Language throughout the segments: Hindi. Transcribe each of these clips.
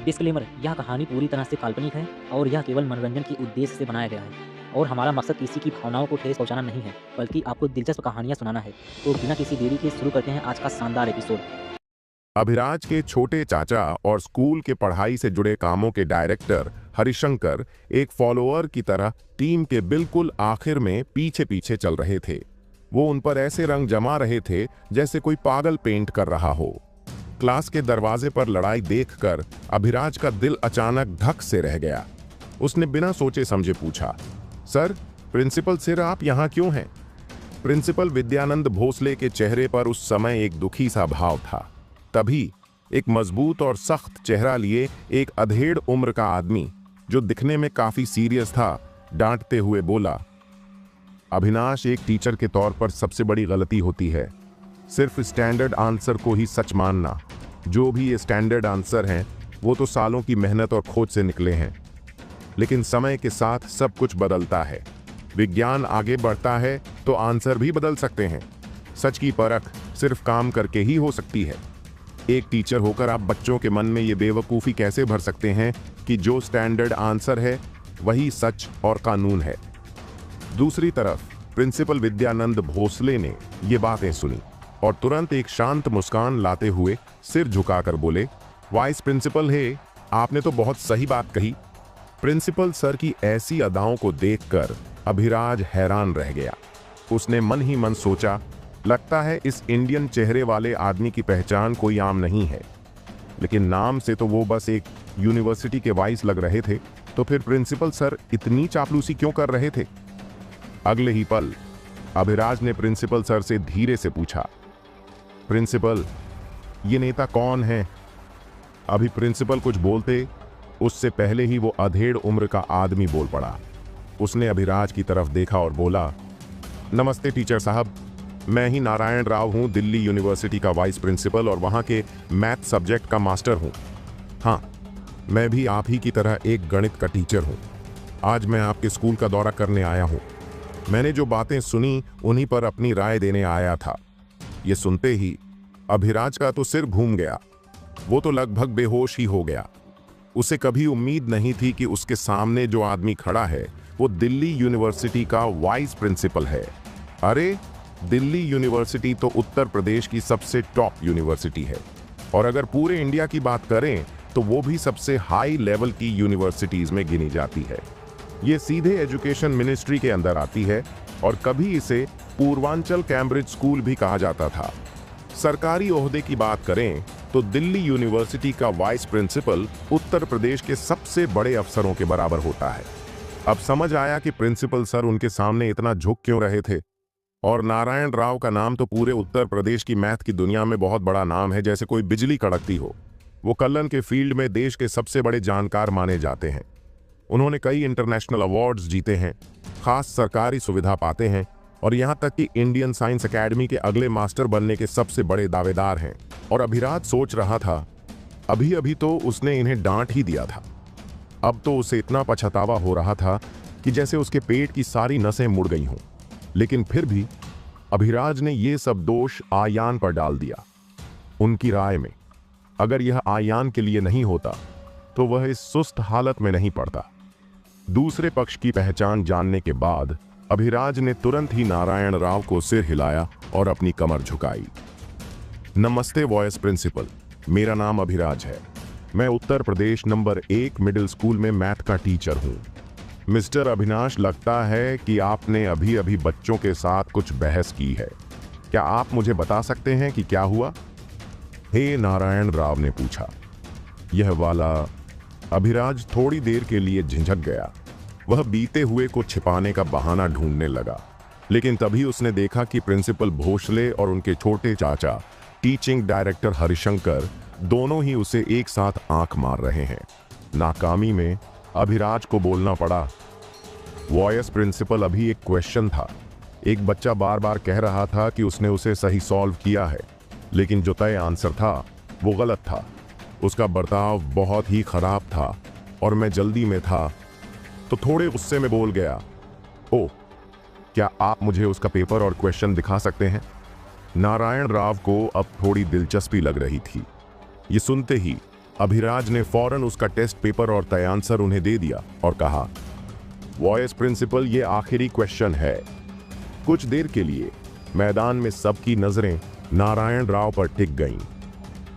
डिस्क्लेमर, यह कहानी पूरी तरह से काल्पनिक है और यह केवल मनोरंजन के उद्देश्य से बनाया गया है और हमारा मकसद किसी की भावनाओं को ठेस पहुंचाना नहीं है, बल्कि आपको दिलचस्प कहानियां सुनाना है। तो बिना किसी देरी के शुरू करते हैं आज का शानदार एपिसोड। अभिराज के छोटे चाचा और स्कूल के पढ़ाई से जुड़े कामों के डायरेक्टर हरिशंकर एक फॉलोअर की तरह टीम के बिल्कुल आखिर में पीछे पीछे चल रहे थे। वो उन पर ऐसे रंग जमा रहे थे जैसे कोई पागल पेंट कर रहा हो। क्लास के दरवाजे पर लड़ाई देखकर अभिराज का दिल अचानक धक से रह गया। उसने बिना सोचे समझे पूछा, सर, प्रिंसिपल सर आप यहाँ क्यों हैं? प्रिंसिपल विद्यानंद भोसले के चेहरे पर उस समय एक दुखी सा भाव था। तभी एक मजबूत और सख्त चेहरा लिए एक अधेड़ उम्र का आदमी, जो दिखने में काफी सीरियस था, डांटते हुए बोला, अविनाश, एक टीचर के तौर पर सबसे बड़ी गलती होती है सिर्फ स्टैंडर्ड आंसर को ही सच मानना। जो भी ये स्टैंडर्ड आंसर हैं वो तो सालों की मेहनत और खोज से निकले हैं, लेकिन समय के साथ सब कुछ बदलता है। विज्ञान आगे बढ़ता है तो आंसर भी बदल सकते हैं। सच की परख सिर्फ काम करके ही हो सकती है। एक टीचर होकर आप बच्चों के मन में ये बेवकूफ़ी कैसे भर सकते हैं कि जो स्टैंडर्ड आंसर है वही सच और कानून है। दूसरी तरफ प्रिंसिपल विद्यानंद भोसले ने ये बातें सुनी और तुरंत एक शांत मुस्कान लाते हुए सिर झुकाकर बोले, वाइस प्रिंसिपल है, आपने तो बहुत सही बात कही। प्रिंसिपल सर की ऐसी अदाओं को देखकर अभिराज हैरान रह गया। उसने मन ही मन सोचा, लगता है इस इंडियन चेहरे वाले आदमी की पहचान कोई आम नहीं है। लेकिन नाम से तो वो बस एक यूनिवर्सिटी के वाइस लग रहे थे, तो फिर प्रिंसिपल सर इतनी चापलूसी क्यों कर रहे थे? अगले ही पल अभिराज ने प्रिंसिपल सर से धीरे से पूछा, प्रिंसिपल, ये नेता कौन है? अभी प्रिंसिपल कुछ बोलते उससे पहले ही वो अधेड़ उम्र का आदमी बोल पड़ा। उसने अभिराज की तरफ देखा और बोला, नमस्ते टीचर साहब, मैं ही नारायण राव हूँ, दिल्ली यूनिवर्सिटी का वाइस प्रिंसिपल और वहाँ के मैथ सब्जेक्ट का मास्टर हूँ। हाँ, मैं भी आप ही की तरह एक गणित का टीचर हूँ। आज मैं आपके स्कूल का दौरा करने आया हूँ। मैंने जो बातें सुनी उन्हीं पर अपनी राय देने आया था। ये सुनते ही अभिराज का तो सिर घूम गया। वो तो लगभग बेहोश ही हो गया। उसे कभी उम्मीद नहीं थी कि उसके सामने जो आदमी खड़ा है वो दिल्ली यूनिवर्सिटी का वाइस प्रिंसिपल है। अरे, दिल्ली यूनिवर्सिटी तो उत्तर प्रदेश की सबसे टॉप यूनिवर्सिटी है और अगर पूरे इंडिया की बात करें तो वो भी सबसे हाई लेवल की यूनिवर्सिटीज में गिनी जाती है। ये सीधे एजुकेशन मिनिस्ट्री के अंदर आती है और कभी इसे पूर्वांचल कैम्ब्रिज स्कूल भी कहा जाता था। सरकारी ओहदे की बात करें तो दिल्ली यूनिवर्सिटी का वाइस प्रिंसिपल उत्तर प्रदेश के सबसे बड़े अफसरों के बराबर होता है। अब समझ आया कि प्रिंसिपल सर उनके सामने इतना झुक क्यों रहे थे। और नारायण राव का नाम तो पूरे उत्तर प्रदेश की मैथ की दुनिया में बहुत बड़ा नाम है, जैसे कोई बिजली कड़कती हो। वो कलन के फील्ड में देश के सबसे बड़े जानकार माने जाते हैं। उन्होंने कई इंटरनेशनल अवार्ड्स जीते हैं, खास सरकारी सुविधा पाते हैं और यहाँ तक कि इंडियन साइंस एकेडमी के अगले मास्टर बनने के सबसे बड़े दावेदार हैं। और अभिराज सोच रहा था, अभी अभी तो उसने इन्हें डांट ही दिया था। अब तो उसे इतना पछतावा हो रहा था कि जैसे उसके पेट की सारी नसें मुड़ गई हों। लेकिन फिर भी अभिराज ने ये सब दोष आयान पर डाल दिया। उनकी राय में अगर यह आयान के लिए नहीं होता तो वह इस सुस्त हालत में नहीं पड़ता। दूसरे पक्ष की पहचान जानने के बाद अभिराज ने तुरंत ही नारायण राव को सिर हिलाया और अपनी कमर झुकाई। नमस्ते वाइस प्रिंसिपल, मेरा नाम अभिराज है। मैं Uttar Pradesh number 1 middle school में मैथ का टीचर हूँ। मिस्टर अविनाश, लगता है कि आपने अभी अभी बच्चों के साथ कुछ बहस की है। क्या आप मुझे बता सकते हैं कि क्या हुआ? हे नारायण राव ने पूछा। यह वाला अभिराज थोड़ी देर के लिए झिझक गया। वह बीते हुए को छिपाने का बहाना ढूंढने लगा, लेकिन तभी उसने देखा कि प्रिंसिपल भोसले और उनके छोटे चाचा टीचिंग डायरेक्टर हरिशंकर दोनों ही उसे एक साथ आंख मार रहे हैं। नाकामी में अभिराज को बोलना पड़ा, वॉइस प्रिंसिपल, अभी एक क्वेश्चन था। एक बच्चा बार बार कह रहा था कि उसने उसे सही सॉल्व किया है, लेकिन जो तय आंसर था वो गलत था। उसका बर्ताव बहुत ही खराब था और मैं जल्दी में था तो थोड़े गुस्से में बोल गया। ओह, क्या आप मुझे उसका पेपर और क्वेश्चन दिखा सकते हैं? नारायण राव को अब थोड़ी दिलचस्पी लग रही थी। ये सुनते ही अभिराज ने फौरन उसका टेस्ट पेपर और तय आंसर उन्हें दे दिया और कहा, वाइस प्रिंसिपल, ये आखिरी क्वेश्चन है। कुछ देर के लिए मैदान में सबकी नजरें नारायण राव पर टिक गईं।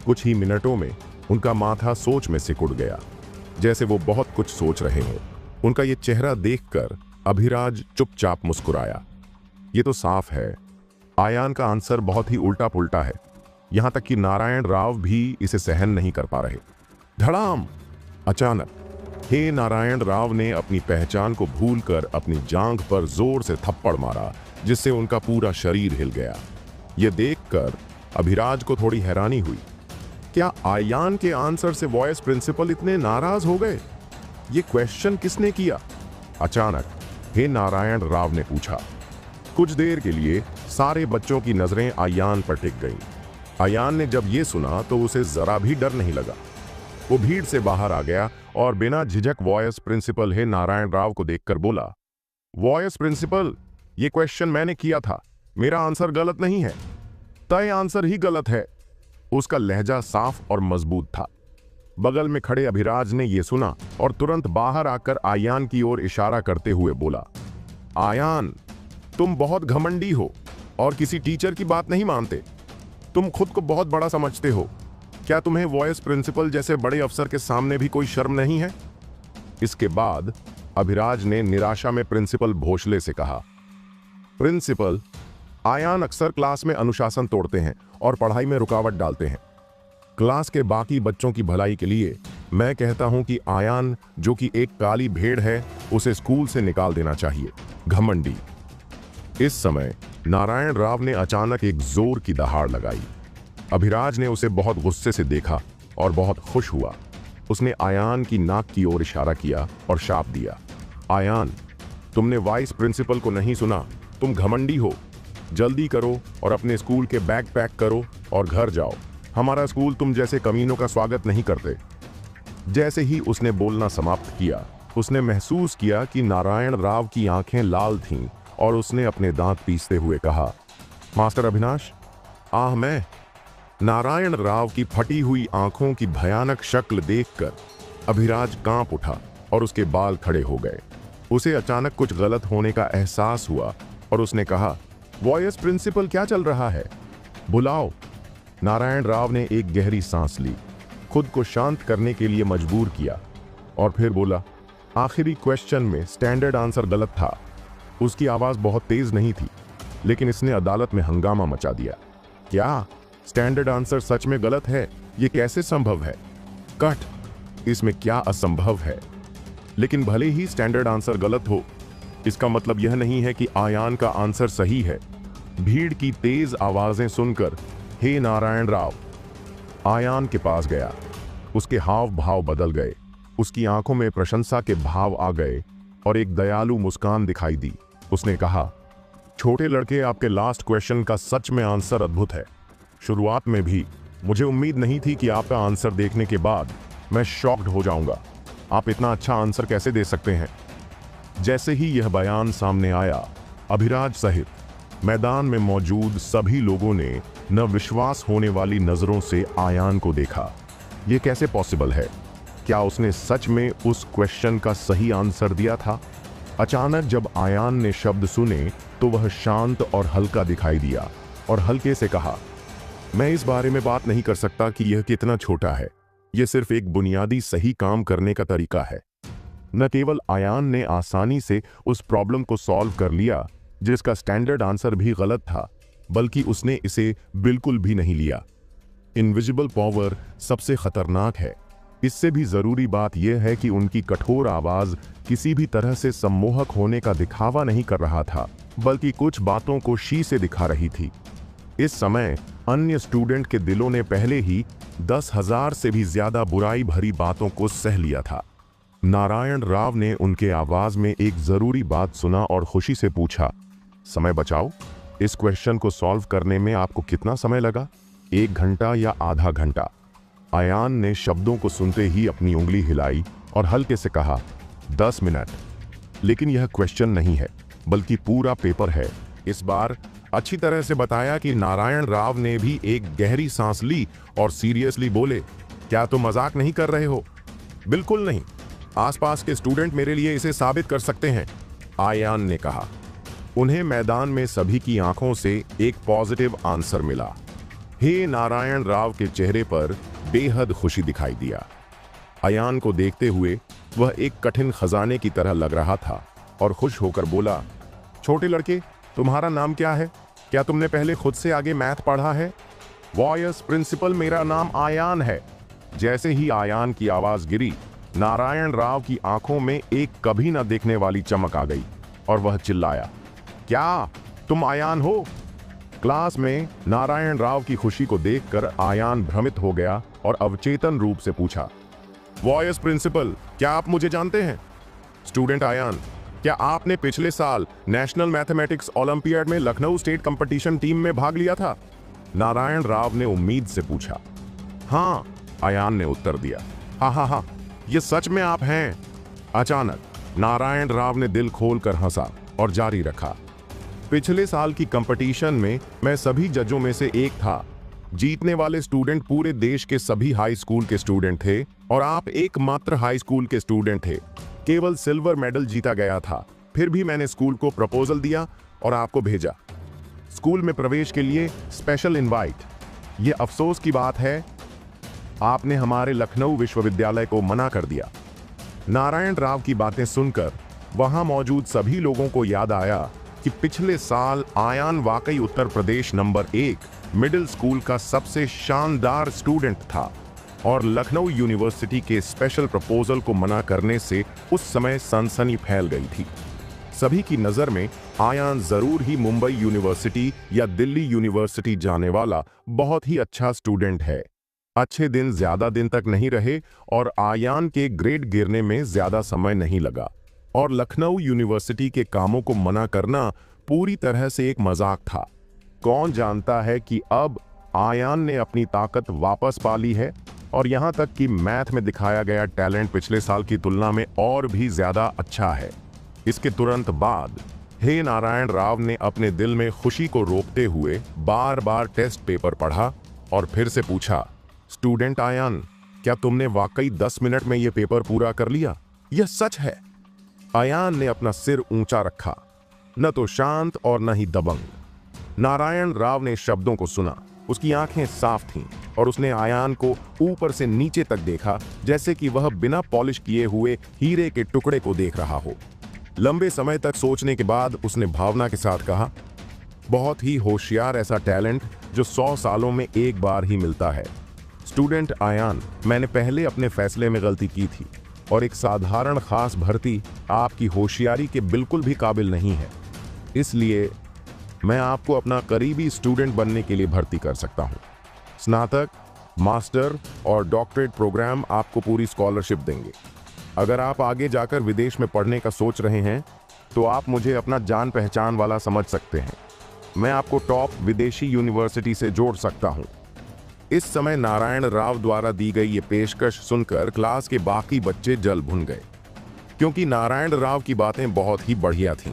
कुछ ही मिनटों में उनका माथा सोच में सिकुड़ गया, जैसे वो बहुत कुछ सोच रहे हों। उनका ये चेहरा देखकर अभिराज चुपचाप मुस्कुराया। ये तो साफ है, आयान का आंसर बहुत ही उल्टा पुल्टा है। यहां तक कि नारायण राव भी इसे सहन नहीं कर पा रहे। धड़ाम! अचानक हे नारायण राव ने अपनी पहचान को भूलकर अपनी जांघ पर जोर से थप्पड़ मारा, जिससे उनका पूरा शरीर हिल गया। यह देखकर अभिराज को थोड़ी हैरानी हुई। क्या आयान के आंसर से वॉइस प्रिंसिपल इतने नाराज हो गए? ये क्वेश्चन किसने किया? अचानक हे नारायण राव ने पूछा। कुछ देर के लिए सारे बच्चों की नजरें आयान पर टिक गईं। आयान ने जब ये सुना तो उसे जरा भी डर नहीं लगा। वो भीड़ से बाहर आ गया और बिना झिझक वॉइस प्रिंसिपल हे नारायण राव को देखकर बोला, वॉइस प्रिंसिपल, ये क्वेश्चन मैंने किया था, मेरा आंसर गलत नहीं है, तय आंसर ही गलत है। उसका लहजा साफ और मजबूत था। बगल में खड़े अभिराज ने यह सुना और तुरंत बाहर आकर आयान की ओर इशारा करते हुए बोला, आयान, तुम बहुत घमंडी हो और किसी टीचर की बात नहीं मानते। तुम खुद को बहुत बड़ा समझते हो। क्या तुम्हें वॉइस प्रिंसिपल जैसे बड़े अफसर के सामने भी कोई शर्म नहीं है? इसके बाद अभिराज ने निराशा में प्रिंसिपल भोसले से कहा, प्रिंसिपल, आयान अक्सर क्लास में अनुशासन तोड़ते हैं और पढ़ाई में रुकावट डालते हैं। क्लास के बाकी बच्चों की भलाई के लिए मैं कहता हूं कि आयान, जो कि एक काली भेड़ है, उसे स्कूल से निकाल देना चाहिए। घमंडी! इस समय नारायण राव ने अचानक एक जोर की दहाड़ लगाई। अभिराज ने उसे बहुत गुस्से से देखा और बहुत खुश हुआ। उसने आयान की नाक की ओर इशारा किया और शाप दिया, आयान, तुमने वाइस प्रिंसिपल को नहीं सुना, तुम घमंडी हो। जल्दी करो और अपने स्कूल के बैग पैक करो और घर जाओ। हमारा स्कूल तुम जैसे कमीनों का स्वागत नहीं करते। जैसे ही उसने बोलना समाप्त किया, उसने महसूस किया कि नारायण राव की आंखें लाल थीं और उसने अपने दांत पीसते हुए कहा, मास्टर अविनाश, मैं। नारायण राव की फटी हुई आंखों की भयानक शक्ल देखकर अभिराज कांप उठा और उसके बाल खड़े हो गए। उसे अचानक कुछ गलत होने का एहसास हुआ और उसने कहा, वॉइस प्रिंसिपल, क्या चल रहा है? बुलाओ। नारायण राव ने एक गहरी सांस ली, खुद को शांत करने के लिए मजबूर किया और फिर बोला, आखिरी क्वेश्चन में स्टैंडर्ड आंसर गलत था। उसकी आवाज बहुत तेज नहीं थी, लेकिन इसने अदालत में हंगामा मचा दिया। क्या स्टैंडर्ड आंसर सच में गलत है? यह कैसे संभव है? कट! इसमें क्या असंभव है? लेकिन भले ही स्टैंडर्ड आंसर गलत हो, इसका मतलब यह नहीं है कि आयान का आंसर सही है। भीड़ की तेज आवाजें सुनकर हे नारायण राव आयान के पास गया। उसके हाव भाव बदल गए, उसकी आंखों में प्रशंसा के भाव आ गए और एक दयालु मुस्कान दिखाई दी। उसने कहा, छोटे लड़के, आपके लास्ट क्वेश्चन का सच में आंसर अद्भुत है। शुरुआत में भी मुझे उम्मीद नहीं थी कि आपका आंसर देखने के बाद मैं शॉक्ड हो जाऊंगा। आप इतना अच्छा आंसर कैसे दे सकते हैं? जैसे ही यह बयान सामने आया, अभिराज सहित मैदान में मौजूद सभी लोगों ने न विश्वास होने वाली नजरों से आयान को देखा। यह कैसे पॉसिबल है? क्या उसने सच में उस क्वेश्चन का सही आंसर दिया था? अचानक जब आयान ने शब्द सुने तो वह शांत और हल्का दिखाई दिया और हल्के से कहा, मैं इस बारे में बात नहीं कर सकता कि यह कितना छोटा है। यह सिर्फ एक बुनियादी सही काम करने का तरीका है। न केवल आयान ने आसानी से उस प्रॉब्लम को सॉल्व कर लिया जिसका स्टैंडर्ड आंसर भी गलत था, बल्कि उसने इसे बिल्कुल भी नहीं लिया। इनविजिबल पावर सबसे खतरनाक है। इससे भी जरूरी बात यह है कि उनकी कठोर आवाज किसी भी तरह से सम्मोहक होने का दिखावा नहीं कर रहा था, बल्कि कुछ बातों को शी दिखा रही थी। इस समय अन्य स्टूडेंट के दिलों ने पहले ही 10,000 से भी ज्यादा बुराई भरी बातों को सह लिया था। नारायण राव ने उनके आवाज में एक जरूरी बात सुना और खुशी से पूछा, समय बचाओ। इस क्वेश्चन को सॉल्व करने में आपको कितना समय लगा? 1 घंटा या आधा घंटा? आयान ने शब्दों को सुनते ही अपनी उंगली हिलाई और हल्के से कहा, 10 मिनट। लेकिन यह क्वेश्चन नहीं है, बल्कि पूरा पेपर है। इस बार अच्छी तरह से बताया कि नारायण राव ने भी एक गहरी सांस ली और सीरियसली बोले, क्या तुम मजाक नहीं कर रहे हो? बिल्कुल नहीं, आसपास के स्टूडेंट मेरे लिए इसे साबित कर सकते हैं, आयान ने कहा। उन्हें मैदान में सभी की आंखों से एक पॉजिटिव आंसर मिला। हे नारायण राव के चेहरे पर बेहद खुशी दिखाई दिया। आयान को देखते हुए वह एक कठिन खजाने की तरह लग रहा था और खुश होकर बोला, छोटे लड़के, तुम्हारा नाम क्या है? क्या तुमने पहले खुद से आगे मैथ पढ़ा है? वाइस प्रिंसिपल, मेरा नाम आयान है। जैसे ही आयान की आवाज गिरी, नारायण राव की आंखों में एक कभी न देखने वाली चमक आ गई और वह चिल्लाया, क्या तुम आयान हो? क्लास में नारायण राव की खुशी को देखकर आयान भ्रमित हो गया और अवचेतन रूप से पूछा, वाइस प्रिंसिपल, क्या आप मुझे जानते हैं? स्टूडेंट आयान, क्या आपने पिछले साल नेशनल मैथमेटिक्स ओलंपियाड में लखनऊ स्टेट कंपटीशन टीम में भाग लिया था? नारायण राव ने उम्मीद से पूछा। हाँ, आयान ने उत्तर दिया। हाँ, ये सच में आप हैं? अचानक नारायण राव ने दिल खोलकर हंसा और जारी रखा, पिछले साल की कंपटीशन में मैं सभी जजों में से एक था। जीतने वाले स्टूडेंट पूरे देश के सभी हाई स्कूल के स्टूडेंट थे और आप एकमात्र हाई स्कूल के स्टूडेंट थे। केवल सिल्वर मेडल जीता गया था। फिर भी मैंने स्कूल को प्रपोजल दिया और आपको भेजा, स्कूल में प्रवेश के लिए स्पेशल इनवाइट। ये अफसोस की बात है, आपने हमारे लखनऊ विश्वविद्यालय को मना कर दिया। नारायण राव की बातें सुनकर वहां मौजूद सभी लोगों को याद आया कि पिछले साल आयान वाकई Uttar Pradesh number 1 middle school का सबसे शानदार स्टूडेंट था और लखनऊ यूनिवर्सिटी के स्पेशल प्रपोजल को मना करने से उस समय सनसनी फैल गई थी। सभी की नजर में आयान जरूर ही मुंबई यूनिवर्सिटी या दिल्ली यूनिवर्सिटी जाने वाला बहुत ही अच्छा स्टूडेंट है। अच्छे दिन ज्यादा दिन तक नहीं रहे और आयान के ग्रेड गिरने में ज्यादा समय नहीं लगा और लखनऊ यूनिवर्सिटी के कामों को मना करना पूरी तरह से एक मजाक था। कौन जानता है कि अब आयान ने अपनी ताकत वापस पा ली है और यहां तक कि मैथ में दिखाया गया टैलेंट पिछले साल की तुलना में और भी ज्यादा अच्छा है। इसके तुरंत बाद हे नारायण राव ने अपने दिल में खुशी को रोकते हुए बार बार टेस्ट पेपर पढ़ा और फिर से पूछा, स्टूडेंट आयान, क्या तुमने वाकई 10 मिनट में यह पेपर पूरा कर लिया? यह सच है? आयान ने अपना सिर ऊंचा रखा, न तो शांत और न ही दबंग। नारायण राव ने शब्दों को सुना, उसकी आंखें साफ थीं और उसने आयान को ऊपर से नीचे तक देखा, जैसे कि वह बिना पॉलिश किए हुए हीरे के टुकड़े को देख रहा हो। लंबे समय तक सोचने के बाद उसने भावना के साथ कहा, बहुत ही होशियार ऐसा टैलेंट जो 100 सालों में एक बार ही मिलता है। स्टूडेंट आयान, मैंने पहले अपने फैसले में गलती की थी और एक साधारण खास भर्ती आपकी होशियारी के बिल्कुल भी काबिल नहीं है। इसलिए मैं आपको अपना करीबी स्टूडेंट बनने के लिए भर्ती कर सकता हूं। स्नातक, मास्टर और डॉक्टरेट प्रोग्राम आपको पूरी स्कॉलरशिप देंगे। अगर आप आगे जाकर विदेश में पढ़ने का सोच रहे हैं तो आप मुझे अपना जान पहचान वाला समझ सकते हैं। मैं आपको टॉप विदेशी यूनिवर्सिटी से जोड़ सकता हूं। इस समय नारायण राव द्वारा दी गई ये पेशकश सुनकर क्लास के बाकी बच्चे जल भुन गए, क्योंकि नारायण राव की बातें बहुत ही बढ़िया थीं।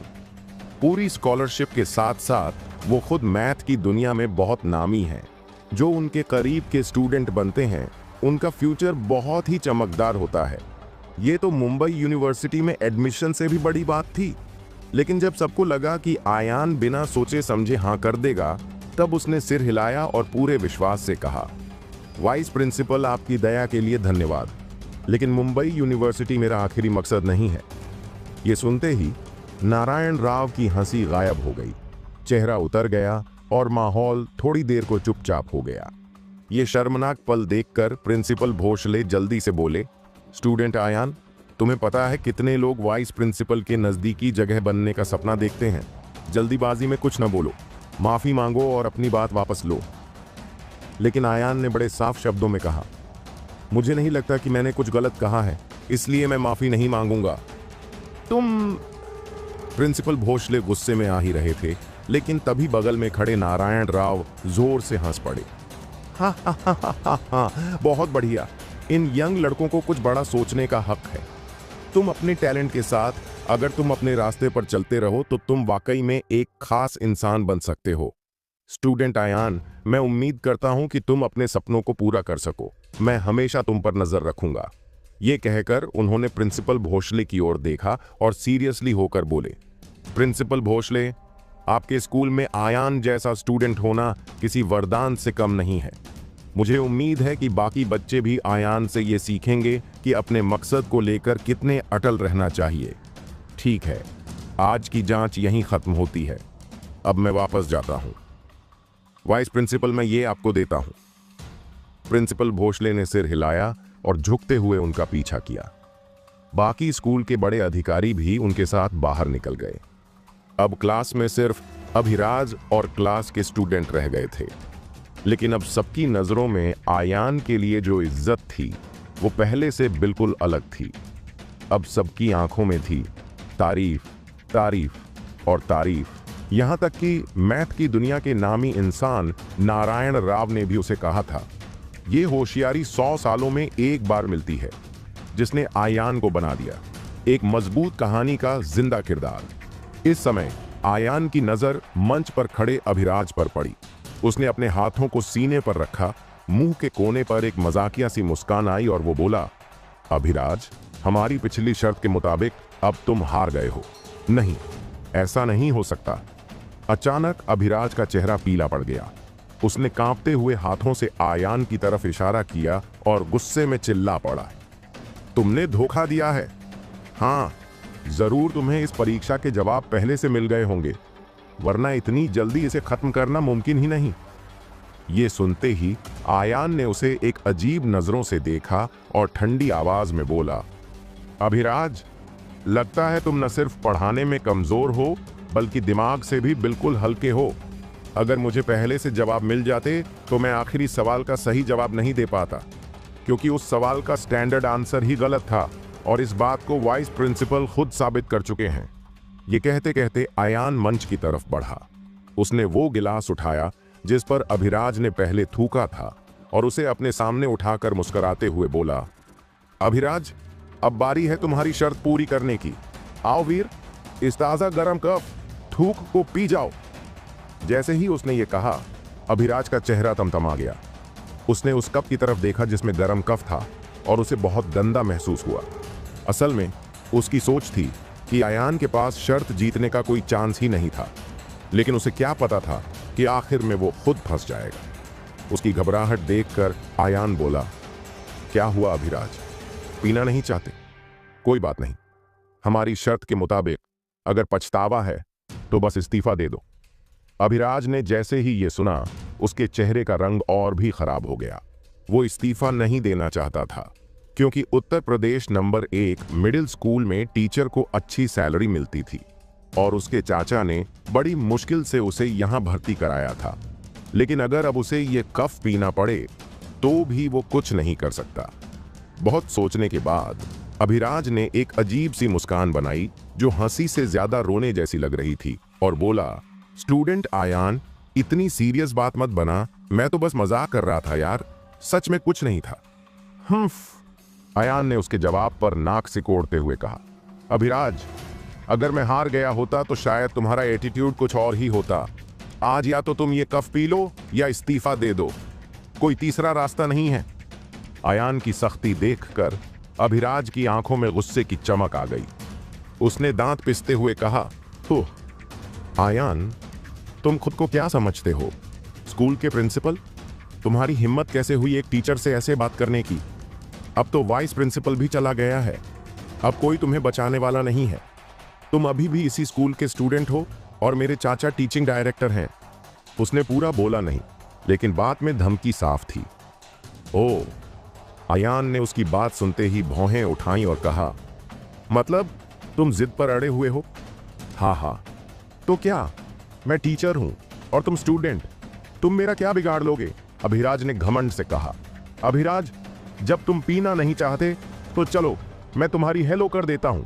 पूरी स्कॉलरशिप के साथ साथ वो खुद मैथ की दुनिया में बहुत नामी हैं। जो उनके करीब के स्टूडेंट बनते हैं उनका फ्यूचर बहुत ही चमकदार होता है। ये तो मुंबई यूनिवर्सिटी में एडमिशन से भी बड़ी बात थी, लेकिन जब सबको लगा कि आयान बिना सोचे समझे हाँ कर देगा, तब उसने सिर हिलाया और पूरे विश्वास से कहा, वाइस प्रिंसिपल, आपकी दया के लिए धन्यवाद, लेकिन मुंबई यूनिवर्सिटी मेरा आखिरी मकसद नहीं है। ये सुनते ही नारायण राव की हंसी गायब हो गई, चेहरा उतर गया और माहौल थोड़ी देर को चुपचाप हो गया। ये शर्मनाक पल देखकर प्रिंसिपल भोसले जल्दी से बोले, स्टूडेंट आयान, तुम्हें पता है कितने लोग वाइस प्रिंसिपल के नजदीकी जगह बनने का सपना देखते हैं। जल्दीबाजी में कुछ न बोलो, माफी मांगो और अपनी बात वापस लो। लेकिन आयान ने बड़े साफ शब्दों में कहा, मुझे नहीं लगता कि मैंने कुछ गलत कहा है, इसलिए मैं माफी नहीं मांगूंगा। तुम प्रिंसिपल भोसले गुस्से में आ ही रहे थे, लेकिन तभी बगल में खड़े नारायण राव जोर से हंस पड़े। हा हा हा हा हा, बहुत बढ़िया। इन यंग लड़कों को कुछ बड़ा सोचने का हक है। तुम अपने टैलेंट के साथ अगर तुम अपने रास्ते पर चलते रहो तो तुम वाकई में एक खास इंसान बन सकते हो। स्टूडेंट आयान, मैं उम्मीद करता हूं कि तुम अपने सपनों को पूरा कर सको। मैं हमेशा तुम पर नजर रखूंगा। ये कहकर उन्होंने प्रिंसिपल भोसले की ओर देखा और सीरियसली होकर बोले, प्रिंसिपल भोसले, आपके स्कूल में आयान जैसा स्टूडेंट होना किसी वरदान से कम नहीं है। मुझे उम्मीद है कि बाकी बच्चे भी आयान से ये सीखेंगे कि अपने मकसद को लेकर कितने अटल रहना चाहिए। ठीक है, आज की जांच यहीं खत्म होती है। अब मैं वापस जाता हूं। वाइस प्रिंसिपल, मैं ये आपको देता हूं। प्रिंसिपल भोसले ने सिर हिलाया और झुकते हुए उनका पीछा किया। बाकी स्कूल के बड़े अधिकारी भी उनके साथ बाहर निकल गए। अब क्लास में सिर्फ अभिराज और क्लास के स्टूडेंट रह गए थे। लेकिन अब सबकी नजरों में आयान के लिए जो इज्जत थी वो पहले से बिल्कुल अलग थी। अब सबकी आंखों में थी तारीफ, तारीफ और तारीफ। यहां तक कि मैथ की दुनिया के नामी इंसान नारायण राव ने भी उसे कहा था, ये होशियारी 100 सालों में एक बार मिलती है, जिसने आयान को बना दिया एक मजबूत कहानी का जिंदा किरदार। इस समय आयान की नजर मंच पर खड़े अभिराज पर पड़ी। उसने अपने हाथों को सीने पर रखा, मुंह के कोने पर एक मजाकिया सी मुस्कान आई और वो बोला, अभिराज, हमारी पिछली शर्त के मुताबिक अब तुम हार गए हो। नहीं, ऐसा नहीं हो सकता। अचानक अभिराज का चेहरा पीला पड़ गया। उसने कांपते हुए हाथों से आयान की तरफ इशारा किया और गुस्से में चिल्ला पड़ा, तुमने धोखा दिया है। हाँ, जरूर तुम्हें इस परीक्षा के जवाब पहले से मिल गए होंगे, वरना इतनी जल्दी इसे खत्म करना मुमकिन ही नहीं। ये सुनते ही आयान ने उसे एक अजीब नजरों से देखा और ठंडी आवाज में बोला, अभिराज, लगता है तुम न सिर्फ पढ़ाने में कमजोर हो बल्कि दिमाग से भी बिल्कुल हल्के हो। अगर मुझे पहले से जवाब मिल जाते तो मैं आखिरी सवाल का सही जवाब नहीं दे पाता, क्योंकि उस सवाल का स्टैंडर्ड आंसर ही गलत था और इस बात को वाइस प्रिंसिपल खुद साबित कर चुके हैं। ये कहते कहते आयान मंच की तरफ बढ़ा। उसने वो गिलास उठाया जिस पर अभिराज ने पहले थूका था और उसे अपने सामने उठाकर मुस्कुराते हुए बोला, अभिराज, अब बारी है तुम्हारी शर्त पूरी करने की। आओ वीर, इस ताजा गरम कप थूक को पी जाओ। जैसे ही उसने ये कहा, अभिराज का चेहरा तमतमा गया। उसने उस कप की तरफ देखा जिसमें गरम कप था और उसे बहुत गंदा महसूस हुआ। असल में उसकी सोच थी कि आयान के पास शर्त जीतने का कोई चांस ही नहीं था, लेकिन उसे क्या पता था कि आखिर में वो खुद फंस जाएगा। उसकी घबराहट देखकर आयान बोला, क्या हुआ अभिराज, पीना नहीं चाहते? कोई बात नहीं, हमारी शर्त के मुताबिक अगर पछतावा है तो बस इस्तीफा दे दो। अभिराज ने जैसे ही ये सुना, उसके चेहरे का रंग और भी खराब हो गया। वो इस्तीफा नहीं देना चाहता था, क्योंकि Uttar Pradesh number 1 middle school में टीचर को अच्छी सैलरी मिलती थी और उसके चाचा ने बड़ी मुश्किल से उसे यहां भर्ती कराया था। लेकिन अगर अब उसे ये कफ पीना पड़े तो भी वो कुछ नहीं कर सकता। बहुत सोचने के बाद अभिराज ने एक अजीब सी मुस्कान बनाई जो हंसी से ज्यादा रोने जैसी लग रही थी और बोला, स्टूडेंट आयान, इतनी सीरियस बात मत बना, मैं तो बस मजाक कर रहा था यार, सच में कुछ नहीं था। आयान ने उसके जवाब पर नाक सिकोड़ते हुए कहा, अभिराज, अगर मैं हार गया होता तो शायद तुम्हारा एटीट्यूड कुछ और ही होता। आज या तो तुम ये कफ पी लो या इस्तीफा दे दो, कोई तीसरा रास्ता नहीं है। आयान की सख्ती देखकर अभिराज की आंखों में गुस्से की चमक आ गई। उसने दांत पिसते हुए कहा, आयान, तुम खुद को क्या समझते हो, स्कूल के प्रिंसिपल? तुम्हारी हिम्मत कैसे हुई एक टीचर से ऐसे बात करने की? अब तो वाइस प्रिंसिपल भी चला गया है, अब कोई तुम्हें बचाने वाला नहीं है। तुम अभी भी इसी स्कूल के स्टूडेंट हो और मेरे चाचा टीचिंग डायरेक्टर हैं। उसने पूरा बोला नहीं, लेकिन बात में धमकी साफ थी। आयान ने उसकी बात सुनते ही भौहें उठाई और कहा, मतलब तुम जिद पर अड़े हुए हो? हाँ, तो क्या, मैं टीचर हूं और तुम स्टूडेंट, तुम मेरा क्या बिगाड़ लोगे? अभिराज ने घमंड से कहा। अभिराज, जब तुम पीना नहीं चाहते तो चलो मैं तुम्हारी हेलो कर देता हूं।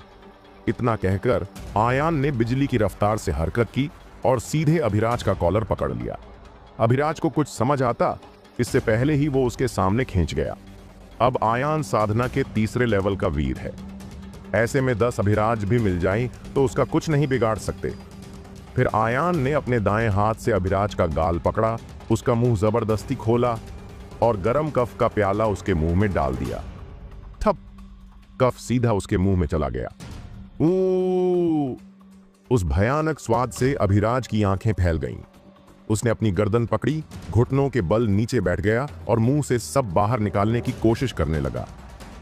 इतना कहकर आयान ने बिजली की रफ्तार से हरकत की और सीधे अभिराज का कॉलर पकड़ लिया। अभिराज को कुछ समझ आता इससे पहले ही वो उसके सामने खींच गया। अब आयान साधना के तीसरे लेवल का वीर है। ऐसे में 10 अभिराज भी मिल जाएं तो उसका कुछ नहीं बिगाड़ सकते। फिर आयान ने अपने दाएं हाथ से अभिराज का गाल पकड़ा, उसका मुंह जबरदस्ती खोला और गरम कफ का प्याला उसके मुंह में डाल दिया। ठप, कफ सीधा उसके मुंह में चला गया। उस भयानक स्वाद से अभिराज की आंखें फैल गईं। उसने अपनी गर्दन पकड़ी, घुटनों के बल नीचे बैठ गया और मुंह से सब बाहर निकालने की कोशिश करने लगा,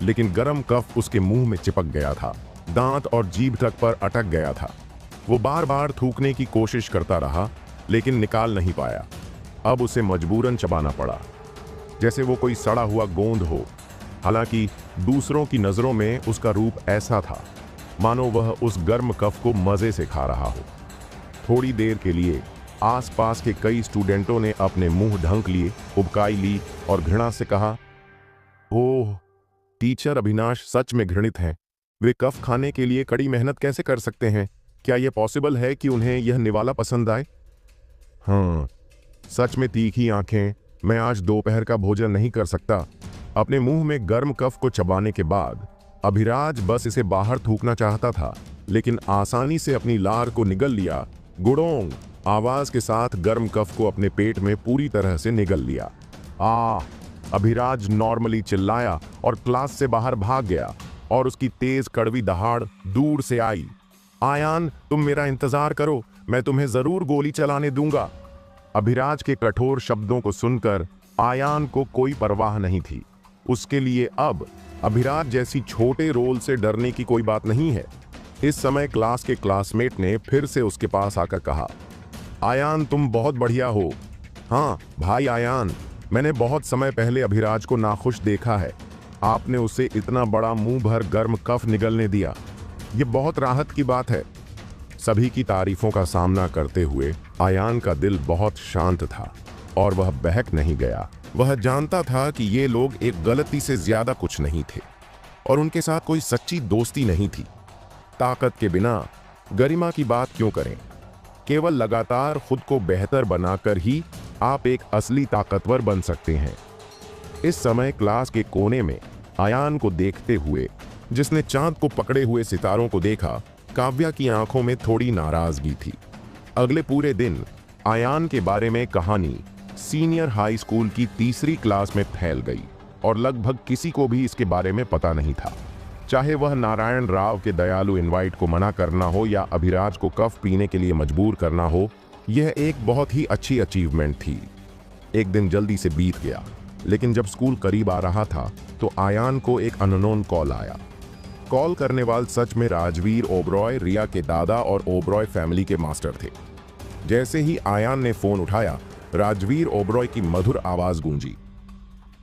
लेकिन गरम कफ उसके मुंह में चिपक गया था, दांत और जीभ तक पर अटक गया था। वो बार बार थूकने की कोशिश करता रहा, लेकिन निकाल नहीं पाया। अब उसे मजबूरन चबाना पड़ा, जैसे वो कोई सड़ा हुआ गोंद हो। हालांकि दूसरों की नजरों में उसका रूप ऐसा था मानो वह उस गर्म कफ को मजे से खा रहा हो। थोड़ी देर के लिए आसपास के कई स्टूडेंटों ने अपने मुंह ढंक लिए, उबकाई ली और घृणा से कहा, ओह, टीचर अविनाश सच में घृणित हैं। वे कफ खाने के लिए कड़ी मेहनत कैसे कर सकते हैं? क्या यह पॉसिबल है कि उन्हें यह निवाला पसंद आए? हाँ, सच में तीखी आंखें। मैं आज दोपहर का भोजन नहीं कर सकता। अपने मुंह में गर्म कफ को चबाने के बाद अभिराज बस इसे बाहर थूकना चाहता था, लेकिन आसानी से अपनी लार को निगल लिया। गुड़ोंग आवाज के साथ गर्म कफ को अपने पेट में पूरी तरह से निगल लिया। अभिराज नॉर्मली चिल्लाया और क्लास से बाहर भाग गया और उसकी तेज कड़वी दहाड़ दूर से आई। आयान, तुम मेरा इंतजार करो, मैं तुम्हें जरूर गोली चलाने दूंगा। अभिराज के कठोर शब्दों को सुनकर आयान को कोई परवाह नहीं थी। उसके लिए अब अभिराज जैसी छोटे रोल से डरने की कोई बात नहीं है। इस समय क्लास के क्लासमेट ने फिर से उसके पास आकर कहा, आयान, तुम बहुत बढ़िया हो। हाँ भाई आयान, मैंने बहुत समय पहले अभिराज को नाखुश देखा है। आपने उसे इतना बड़ा मुंह भर गर्म कफ निगलने दिया, ये बहुत राहत की बात है। सभी की तारीफों का सामना करते हुए आयान का दिल बहुत शांत था और वह बहक नहीं गया। वह जानता था कि ये लोग एक गलती से ज्यादा कुछ नहीं थे और उनके साथ कोई सच्ची दोस्ती नहीं थी। ताकत के बिना गरिमा की बात क्यों करें? केवल लगातार खुद को बेहतर बनाकर ही आप एक असली ताकतवर बन सकते हैं। इस समय क्लास के कोने में आयान को देखते हुए, जिसने चांद को पकड़े हुए सितारों को देखा, काव्या की आंखों में थोड़ी नाराजगी थी। अगले पूरे दिन आयान के बारे में कहानी सीनियर हाई स्कूल की तीसरी क्लास में फैल गई और लगभग किसी को भी इसके बारे में पता नहीं था। चाहे वह नारायण राव के दयालु इनवाइट को मना करना हो या अभिराज को कफ पीने के लिए मजबूर करना हो, यह एक बहुत ही अच्छी अचीवमेंट थी। एक दिन जल्दी से बीत गया, लेकिन जब स्कूल करीब आ रहा था तो आयान को एक अननोन कॉल आया। कॉल करने वाले सच में राजवीर ओबरॉय, रिया के दादा और ओबरॉय फैमिली के मास्टर थे। जैसे ही आयान ने फोन उठाया, राजवीर ओबरॉय की मधुर आवाज गूंजी,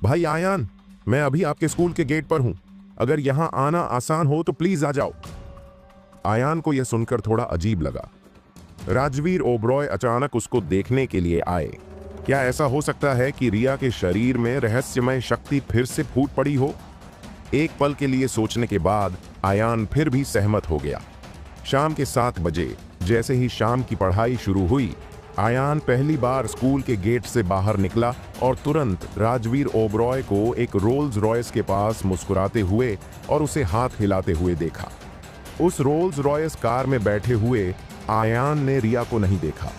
भाई आयान, मैं अभी आपके स्कूल के गेट पर हूं। अगर यहां आना आसान हो तो प्लीज आ जाओ। आयान को यह सुनकर थोड़ा अजीब लगा। राजवीर ओबरॉय अचानक उसको देखने के लिए आए। क्या ऐसा हो सकता है कि रिया के शरीर में रहस्यमय शक्ति फिर से फूट पड़ी हो? एक पल के लिए सोचने के बाद आयान फिर भी सहमत हो गया। शाम के 7 बजे जैसे ही शाम की पढ़ाई शुरू हुई, आयान पहली बार स्कूल के गेट से बाहर निकला और तुरंत राजवीर ओबरॉय को एक रोल्स रॉयस के पास मुस्कुराते हुए और उसे हाथ हिलाते हुए देखा। उस रोल्स रॉयस कार में बैठे हुए आयान ने रिया को नहीं देखा।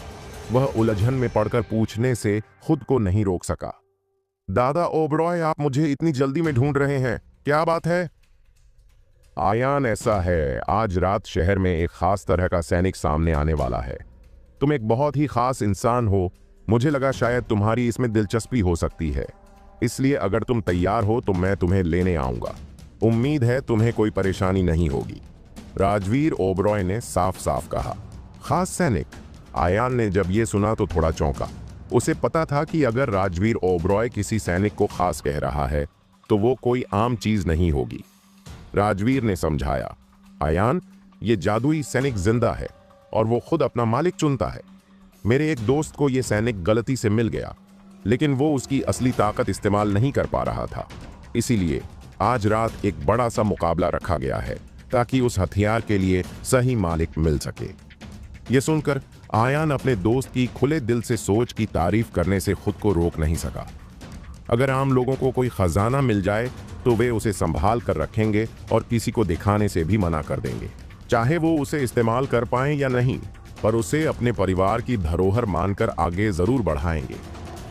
वह उलझन में पड़कर पूछने से खुद को नहीं रोक सका, दादा ओबरॉय, आप मुझे इतनी जल्दी में ढूंढ रहे हैं, क्या बात है? आयान, ऐसा है, आज रात शहर में एक खास तरह का सैनिक सामने आने वाला है। तुम एक बहुत ही खास इंसान हो। मुझे लगा शायद तुम्हारी इसमें दिलचस्पी हो सकती है, इसलिए अगर तुम तैयार हो तो मैं तुम्हें लेने आऊंगा। उम्मीद है तुम्हें कोई परेशानी नहीं होगी, राजवीर ओबरॉय ने साफ साफ कहा। खास सैनिक? आयान ने जब ये सुना तो थोड़ा चौंका। उसे पता था कि अगर राजवीर ओबरॉय किसी सैनिक को खास कह रहा है तो वो कोई आम चीज नहीं होगी। राजवीर ने समझाया, आयान, ये जादुई सैनिक जिंदा है और वो खुद अपना मालिक चुनता है। मेरे एक दोस्त को ये सैनिक गलती से मिल गया, लेकिन वो उसकी असली ताकत इस्तेमाल नहीं कर पा रहा था। इसीलिए आज रात एक बड़ा सा मुकाबला रखा गया है ताकि उस हथियार के लिए सही मालिक मिल सके। ये सुनकर आयान अपने दोस्त की खुले दिल से सोच की तारीफ करने से खुद को रोक नहीं सका। अगर आम लोगों को कोई खजाना मिल जाए तो वे उसे संभाल कर रखेंगे और किसी को दिखाने से भी मना कर देंगे, चाहे वो उसे इस्तेमाल कर पाएं या नहीं। पर उसे अपने परिवार की धरोहर मानकर आगे जरूर बढ़ाएंगे।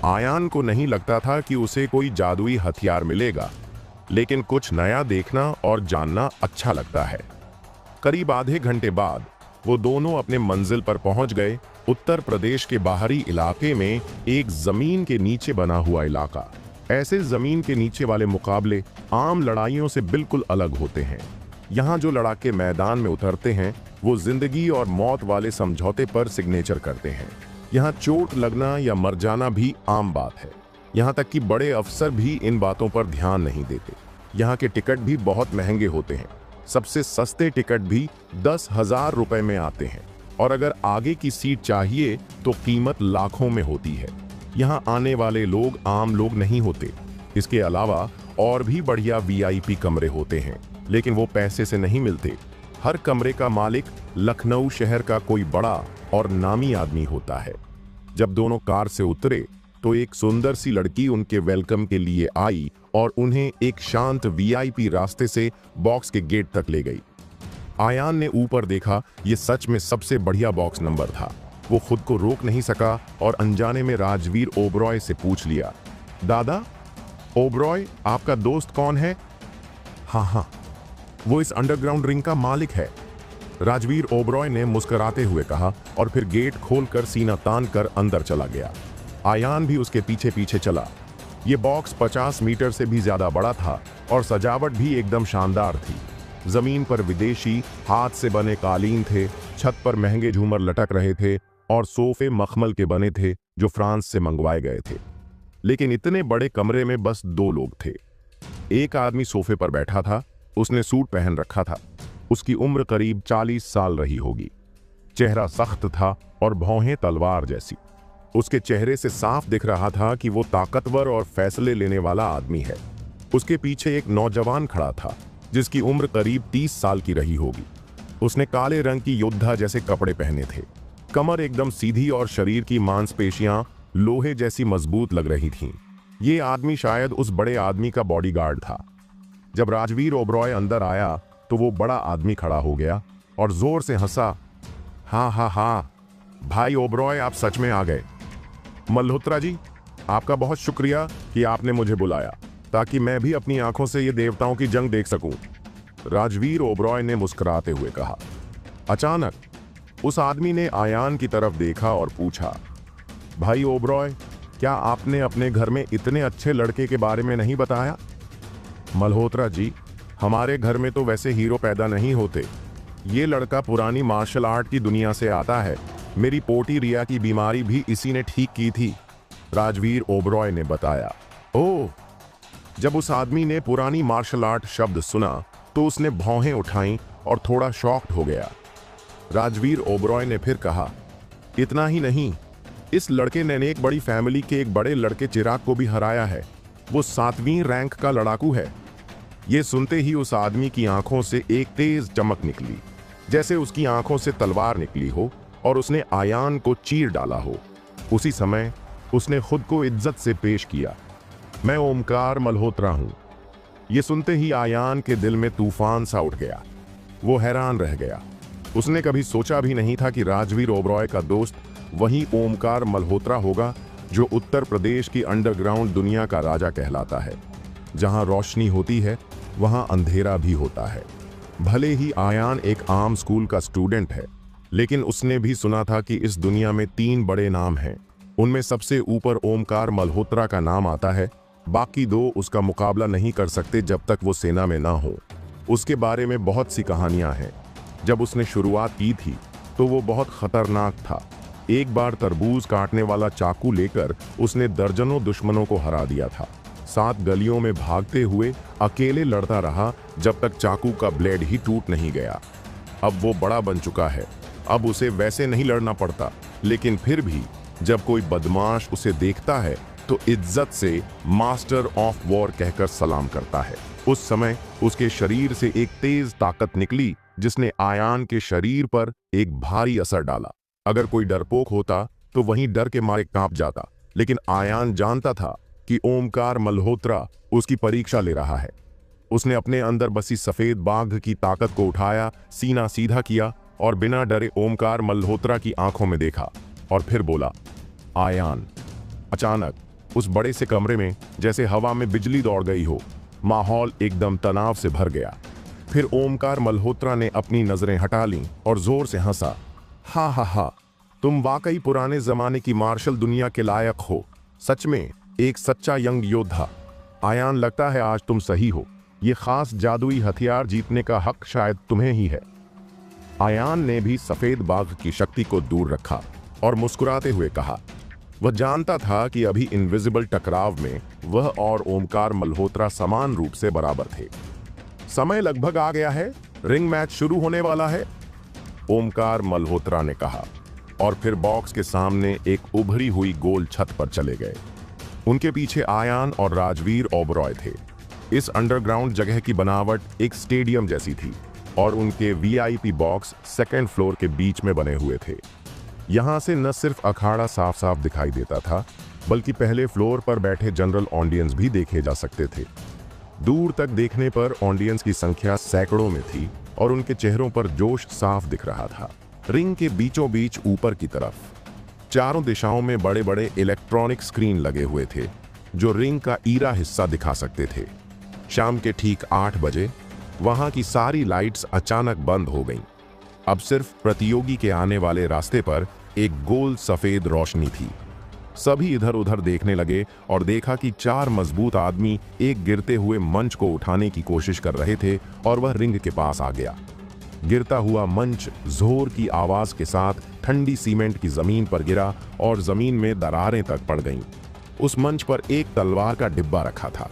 आयान को नहीं लगता था कि उसे कोई जादुई हथियार मिलेगा, लेकिन कुछ नया देखना और जानना अच्छा लगता है। करीब आधे घंटे बाद वो दोनों अपने मंजिल पर पहुंच गए। उत्तर प्रदेश के बाहरी इलाके में एक जमीन के नीचे बना हुआ इलाका। ऐसे जमीन के नीचे वाले मुकाबले आम लड़ाइयों से बिल्कुल अलग होते हैं। यहाँ जो लड़ाके मैदान में उतरते हैं वो जिंदगी और मौत वाले समझौते पर सिग्नेचर करते हैं। यहाँ चोट लगना या मर जाना भी आम बात है। यहाँ तक कि बड़े अफसर भी इन बातों पर ध्यान नहीं देते। यहाँ के टिकट भी बहुत महंगे होते हैं। सबसे सस्ते टिकट भी 10,000 रुपए में आते हैं, और अगर आगे की सीट चाहिए तो कीमत लाखों में होती है। यहाँ आने वाले लोग आम लोग नहीं होते। इसके अलावा और भी बढ़िया वीआईपी कमरे होते हैं, लेकिन वो पैसे से नहीं मिलते। हर कमरे का मालिक लखनऊ शहर का कोई बड़ा और नामी आदमी होता है। जब दोनों कार से उतरे तो एक सुंदर सी लड़की उनके वेलकम के लिए आई और उन्हें एक शांत वीआईपी रास्ते से बॉक्स के गेट तक ले गई। आयान ने ऊपर देखा, ये सच में सबसे बढ़िया बॉक्स नंबर था। वो खुद को रोक नहीं सका और अनजाने में राजवीर ओबरॉय से पूछ लिया, दादा ओबरॉय, आपका दोस्त कौन है? हाँ, वो इस अंडरग्राउंड रिंग का मालिक है, राजवीर ओबरॉय ने मुस्कुराते हुए कहा, और फिर गेट खोलकर सीना तान कर अंदर चला गया। आयान भी उसके पीछे पीछे चला। ये बॉक्स 50 मीटर से भी ज्यादा बड़ा था और सजावट भी एकदम शानदार थी। जमीन पर विदेशी हाथ से बने कालीन थे, छत पर महंगे झूमर लटक रहे थे और सोफे मखमल के बने थे जो फ्रांस से मंगवाए गए थे। लेकिन इतने बड़े कमरे में बस 2 लोग थे। एक आदमी सोफे पर बैठा था। उसने सूट पहन रखा था। उसकी उम्र करीब 40 साल रही होगी। चेहरा सख्त था और भौहें तलवार जैसी। उसके चेहरे से साफ दिख रहा था कि वो ताकतवर और फैसले लेने वाला आदमी है। उसके पीछे एक नौजवान खड़ा था जिसकी उम्र करीब 30 साल की रही होगी। उसने काले रंग की योद्धा जैसे कपड़े पहने थे। कमर एकदम सीधी और शरीर की मांसपेशियां लोहे जैसी मजबूत लग रही थीं। ये आदमी शायद उस बड़े आदमी का बॉडीगार्ड था। जब राजवीर ओबरॉय अंदर आया तो वो बड़ा आदमी खड़ा हो गया और जोर से हंसा। हाँ, भाई ओबरॉय, आप सच में आ गए। मल्होत्रा जी, आपका बहुत शुक्रिया कि आपने मुझे बुलाया ताकि मैं भी अपनी आंखों से ये देवताओं की जंग देख सकूं, राजवीर ओबरॉय ने मुस्कुराते हुए कहा। अचानक उस आदमी ने आयान की तरफ देखा और पूछा, भाई ओबरॉय, क्या आपने अपने घर में इतने अच्छे लड़के के बारे में नहीं बताया? मल्होत्रा जी, हमारे घर में तो वैसे हीरो पैदा नहीं होते। ये लड़का पुरानी मार्शल आर्ट की दुनिया से आता है। मेरी पोटी रिया की बीमारी भी इसी ने ठीक की थी, राजवीर ओबरॉय ने बताया। ओह! जब उस आदमी ने पुरानी मार्शल आर्ट शब्द सुना तो उसने भौहें उठाईं और थोड़ा शॉक्ड हो गया। राजवीर ओबरॉय ने फिर कहा, इतना ही नहीं, इस लड़के ने एक बड़ी फैमिली के एक बड़े लड़के चिराग को भी हराया है। वो 7वीं रैंक का लड़ाकू है। ये सुनते ही उस आदमी की आंखों से एक तेज चमक निकली, जैसे उसकी आंखों से तलवार निकली हो और उसने आयान को चीर डाला हो। उसी समय उसने खुद को इज्जत से पेश किया, मैं ओमकार मल्होत्रा हूं। ये सुनते ही आयान के दिल में तूफान सा उठ गया। वो हैरान रह गया। उसने कभी सोचा भी नहीं था कि राजवीर ओबरॉय का दोस्त वही ओमकार मल्होत्रा होगा जो उत्तर प्रदेश की अंडरग्राउंड दुनिया का राजा कहलाता है। जहां रोशनी होती है वहां अंधेरा भी होता है। भले ही आयान एक आम स्कूल का स्टूडेंट है, लेकिन उसने भी सुना था कि इस दुनिया में 3 बड़े नाम हैं। उनमें सबसे ऊपर ओमकार मल्होत्रा का नाम आता है। बाकी 2 उसका मुकाबला नहीं कर सकते जब तक वो सेना में ना हो। उसके बारे में बहुत सी कहानियां हैं। जब उसने शुरुआत की थी तो वो बहुत खतरनाक था। एक बार तरबूज काटने वाला चाकू लेकर उसने दर्जनों दुश्मनों को हरा दिया था। 7 गलियों में भागते हुए अकेले लड़ता रहा जब तक चाकू का ब्लेड ही टूट नहीं गया। अब वो बड़ा बन चुका है, अब उसे वैसे नहीं लड़ना पड़ता, लेकिन फिर भी जब कोई बदमाश उसे देखता है तो इज्जत से मास्टर ऑफ वॉर कहकर सलाम करता है। उस समय उसके शरीर से एक तेज ताकत निकली जिसने आयान के शरीर पर एक भारी असर डाला। अगर कोई डरपोक होता तो वहीं डर के मारे कांप जाता, लेकिन आयान जानता था कि ओमकार मल्होत्रा उसकी परीक्षा ले रहा है। उसने अपने अंदर बसी सफेद बाघ की ताकत को उठाया, सीना सीधा किया और बिना डरे ओमकार मल्होत्रा की आंखों में देखा और फिर बोला, आयान। अचानक उस बड़े से कमरे में जैसे हवा में बिजली दौड़ गई हो। माहौल एकदम तनाव से भर गया। फिर ओमकार मल्होत्रा ने अपनी नजरें हटा लीं और जोर से हंसा। हा हा हा, तुम वाकई पुराने जमाने की मार्शल दुनिया के लायक हो। सच में एक सच्चा यंग योद्धा। आयान, लगता है आज तुम सही हो। ये खास जादुई हथियार जीतने का हक शायद तुम्हें ही है। आयान ने भी सफेद बाघ की शक्ति को दूर रखा और मुस्कुराते हुए कहा। वह जानता था कि अभी इनविजिबल टकराव में वह और ओमकार मल्होत्रा समान रूप से बराबर थे। समय लगभग आ गया है, रिंग मैच शुरू होने वाला है, ओमकार मल्होत्रा ने कहा और फिर बॉक्स के सामने एक उभरी हुई गोल छत पर चले गए। उनके पीछे आयान और राजवीर ओबरॉय थे। इस अंडरग्राउंड जगह की बनावट एक स्टेडियम जैसी थी और उनके वीआईपी बॉक्स सेकेंड फ्लोर के बीच में बने हुए थे। यहां से न सिर्फ अखाड़ा साफ साफ दिखाई देता था, बल्कि पहले फ्लोर पर बैठे जनरल ऑडियंस भी देखे जा सकते थे। दूर तक देखने पर ऑडियंस की संख्या सैकड़ों में थी और उनके चेहरों पर जोश साफ दिख रहा था। रिंग के बीचों बीच ऊपर की तरफ चारों दिशाओं में बड़े बड़े इलेक्ट्रॉनिक स्क्रीन लगे हुए थे जो रिंग का ईरा हिस्सा दिखा सकते थे। शाम के ठीक 8 बजे वहां की सारी लाइट्स अचानक बंद हो गईं। अब सिर्फ प्रतियोगी के आने वाले रास्ते पर एक गोल सफेद रोशनी थी। सभी इधर उधर देखने लगे और देखा कि 4 मजबूत आदमी एक गिरते हुए मंच को उठाने की कोशिश कर रहे थे और वह रिंग के पास आ गया। गिरता हुआ मंच जोर की आवाज के साथ ठंडी सीमेंट की जमीन पर गिरा और जमीन में दरारें तक पड़ गईं। उस मंच पर एक तलवार का डिब्बा रखा था।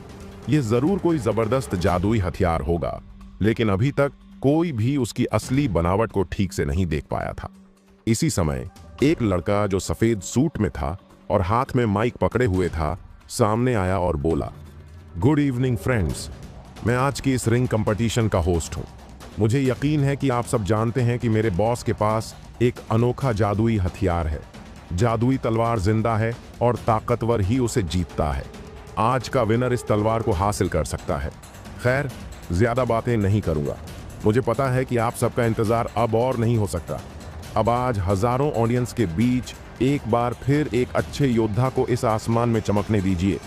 यह जरूर कोई जबरदस्त जादुई हथियार होगा, लेकिन अभी तक कोई भी उसकी असली बनावट को ठीक से नहीं देख पाया था। इसी समय एक लड़का जो सफेद सूट में था और हाथ में माइक पकड़े हुए था, सामने आया और बोला, गुड इवनिंग फ्रेंड्स, मैं आज की इस रिंग कंपटीशन का होस्ट हूं। मुझे यकीन है कि आप सब जानते हैं कि मेरे बॉस के पास एक अनोखा जादुई हथियार है। जादुई तलवार जिंदा है और ताकतवर ही उसे जीतता है। आज का विनर इस तलवार को हासिल कर सकता है। खैर, ज्यादा बातें नहीं करूंगा। मुझे पता है कि आप सबका इंतजार अब और नहीं हो सकता। अब आज हजारों ऑडियंस के बीच एक बार फिर एक अच्छे योद्धा को इस आसमान में चमकने दीजिए।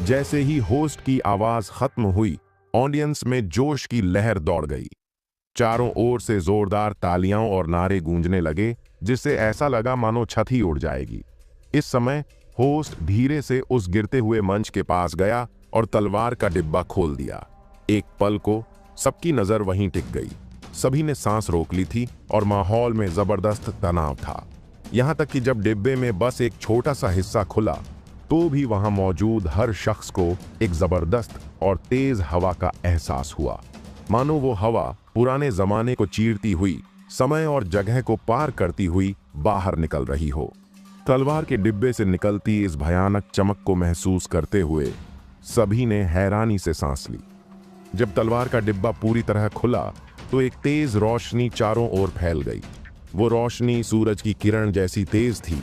जैसे ही होस्ट की आवाज खत्म हुई, ऑडियंस में जोश की लहर दौड़ गई। चारों ओर से जोरदार तालियां और नारे गूंजने लगे, जिससे ऐसा लगा मानो छत ही उड़ जाएगी। इस समय होस्ट धीरे से उस गिरते हुए मंच के पास गया और तलवार का डिब्बा खोल दिया। एक पल को सबकी नजर वहीं टिक गई। सभी ने सांस रोक ली थी और माहौल में जबरदस्त तनाव था। यहां तक कि जब डिब्बे में बस एक छोटा सा हिस्सा खुला, तो भी वहां मौजूद हर शख्स को एक जबरदस्त और तेज हवा का एहसास हुआ, मानो वो हवा पुराने जमाने को चीरती हुई, समय और जगह को पार करती हुई बाहर निकल रही हो। तलवार के डिब्बे से निकलती इस भयानक चमक को महसूस करते हुए सभी ने हैरानी से सांस ली। जब तलवार का डिब्बा पूरी तरह खुला, तो एक तेज रोशनी चारों ओर फैल गई। वो रोशनी सूरज की किरण जैसी तेज थी,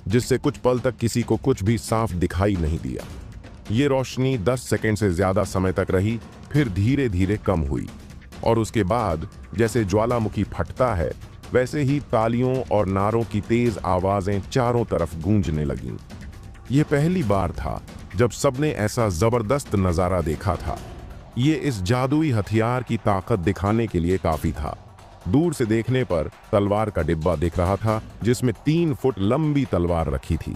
जिससे कुछ पल तक किसी को कुछ भी साफ दिखाई नहीं दिया। ये रोशनी 10 सेकंड से ज्यादा समय तक रही, फिर धीरे धीरे कम हुई और उसके बाद जैसे ज्वालामुखी फटता है, वैसे ही तालियों और नारों की तेज आवाजें चारों तरफ गूंजने लगीं। ये पहली बार था जब सबने ऐसा जबरदस्त नजारा देखा था। ये इस जादुई हथियार की ताकत दिखाने के लिए काफी था। दूर से देखने पर तलवार का डिब्बा दिख रहा था, जिसमें 3 फुट लंबी तलवार रखी थी।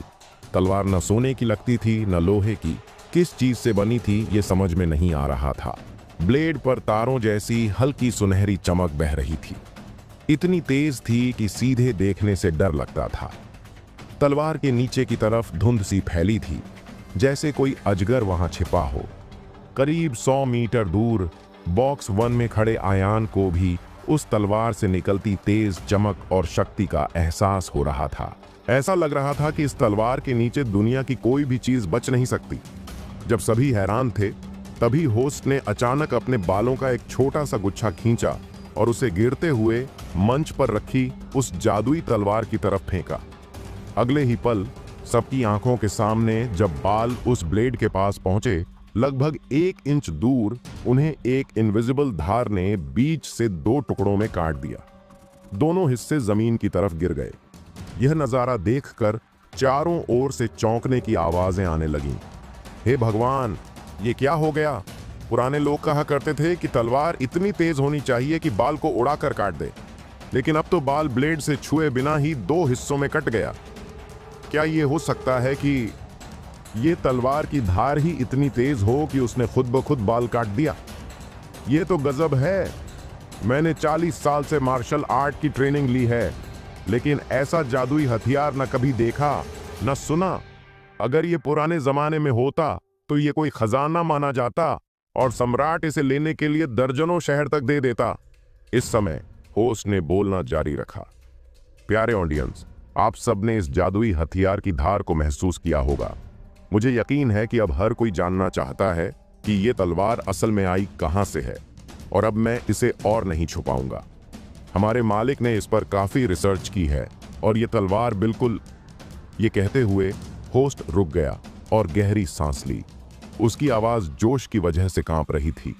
तलवार न सोने की लगती थी न लोहे की। किस चीज से बनी थी ये समझ में नहीं आ रहा था। ब्लेड पर तारों जैसी हल्की सुनहरी चमक बह रही थी। इतनी तेज थी कि सीधे देखने से डर लगता था। तलवार के नीचे की तरफ धुंध सी फैली थी, जैसे कोई अजगर वहां छिपा हो। करीब 100 मीटर दूर बॉक्स 1 में खड़े आयान को भी उस तलवार से निकलती तेज चमक और शक्ति का एहसास हो रहा था। ऐसा लग रहा था कि इस तलवार के नीचे दुनिया की कोई भी चीज बच नहीं सकती। जब सभी हैरान थे, तभी होस्ट ने अचानक अपने बालों का एक छोटा सा गुच्छा खींचा और उसे गिरते हुए मंच पर रखी उस जादुई तलवार की तरफ फेंका। अगले ही पल सबकी आंखों के सामने जब बाल उस ब्लेड के पास पहुंचे, लगभग 1 इंच दूर उन्हें एक इनविजिबल धार ने बीच से 2 टुकड़ों में काट दिया। दोनों हिस्से जमीन की तरफ गिर गए। यह नजारा देखकर चारों ओर से चौंकने की आवाजें आने लगीं। हे भगवान, ये क्या हो गया? पुराने लोग कहा करते थे कि तलवार इतनी तेज होनी चाहिए कि बाल को उड़ाकर काट दे, लेकिन अब तो बाल ब्लेड से छुए बिना ही 2 हिस्सों में कट गया। क्या ये हो सकता है कि ये तलवार की धार ही इतनी तेज हो कि उसने खुद ब खुद बाल काट दिया? ये तो गजब है। मैंने 40 साल से मार्शल आर्ट की ट्रेनिंग ली है, लेकिन ऐसा जादुई हथियार न कभी देखा न सुना। अगर ये पुराने जमाने में होता तो ये कोई खजाना माना जाता और सम्राट इसे लेने के लिए दर्जनों शहर तक दे देता। इस समय होस्ट ने बोलना जारी रखा। प्यारे ऑडियंस, आप सबने इस जादुई हथियार की धार को महसूस किया होगा। मुझे यकीन है कि अब हर कोई जानना चाहता है कि ये तलवार असल में आई कहां से है, और अब मैं इसे और नहीं छुपाऊंगा। हमारे मालिक ने इस पर काफी रिसर्च की है और ये तलवार बिल्कुल। ये कहते हुए होस्ट रुक गया और गहरी सांस ली। उसकी आवाज जोश की वजह से कांप रही थी।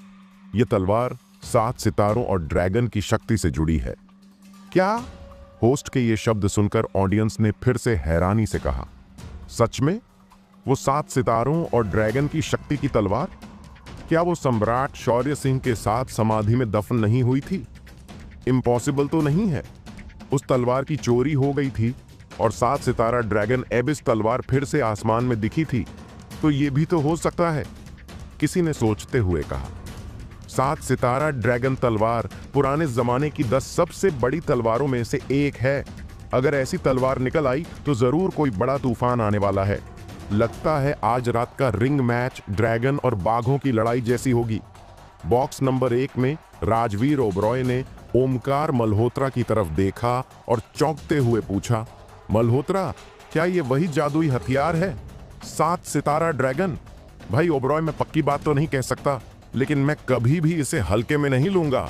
ये तलवार 7 सितारों और ड्रैगन की शक्ति से जुड़ी है। क्या? होस्ट के ये शब्द सुनकर ऑडियंस ने फिर से हैरानी से कहा, सच में? वो 7 सितारों और ड्रैगन की शक्ति की तलवार? क्या वो सम्राट शौर्य सिंह के साथ समाधि में दफन नहीं हुई थी? इम्पॉसिबल तो नहीं है। उस तलवार की चोरी हो गई थी और 7 सितारा ड्रैगन एबिस तलवार फिर से आसमान में दिखी थी, तो ये भी तो हो सकता है, किसी ने सोचते हुए कहा। 7 सितारा ड्रैगन तलवार पुराने जमाने की 10 सबसे बड़ी तलवारों में से एक है। अगर ऐसी तलवार निकल आई तो जरूर कोई बड़ा तूफान आने वाला है। लगता है आज रात का रिंग मैच ड्रैगन और बाघों की लड़ाई जैसी होगी। बॉक्स नंबर 1 में राजवीर ओबरॉय ने ओमकार मल्होत्रा की तरफ देखा और चौंकते हुए पूछा, मल्होत्रा, क्या ये वही जादुई हथियार है, 7 सितारा ड्रैगन? भाई ओबरॉय, मैं पक्की बात तो नहीं कह सकता, लेकिन मैं कभी भी इसे हल्के में नहीं लूंगा,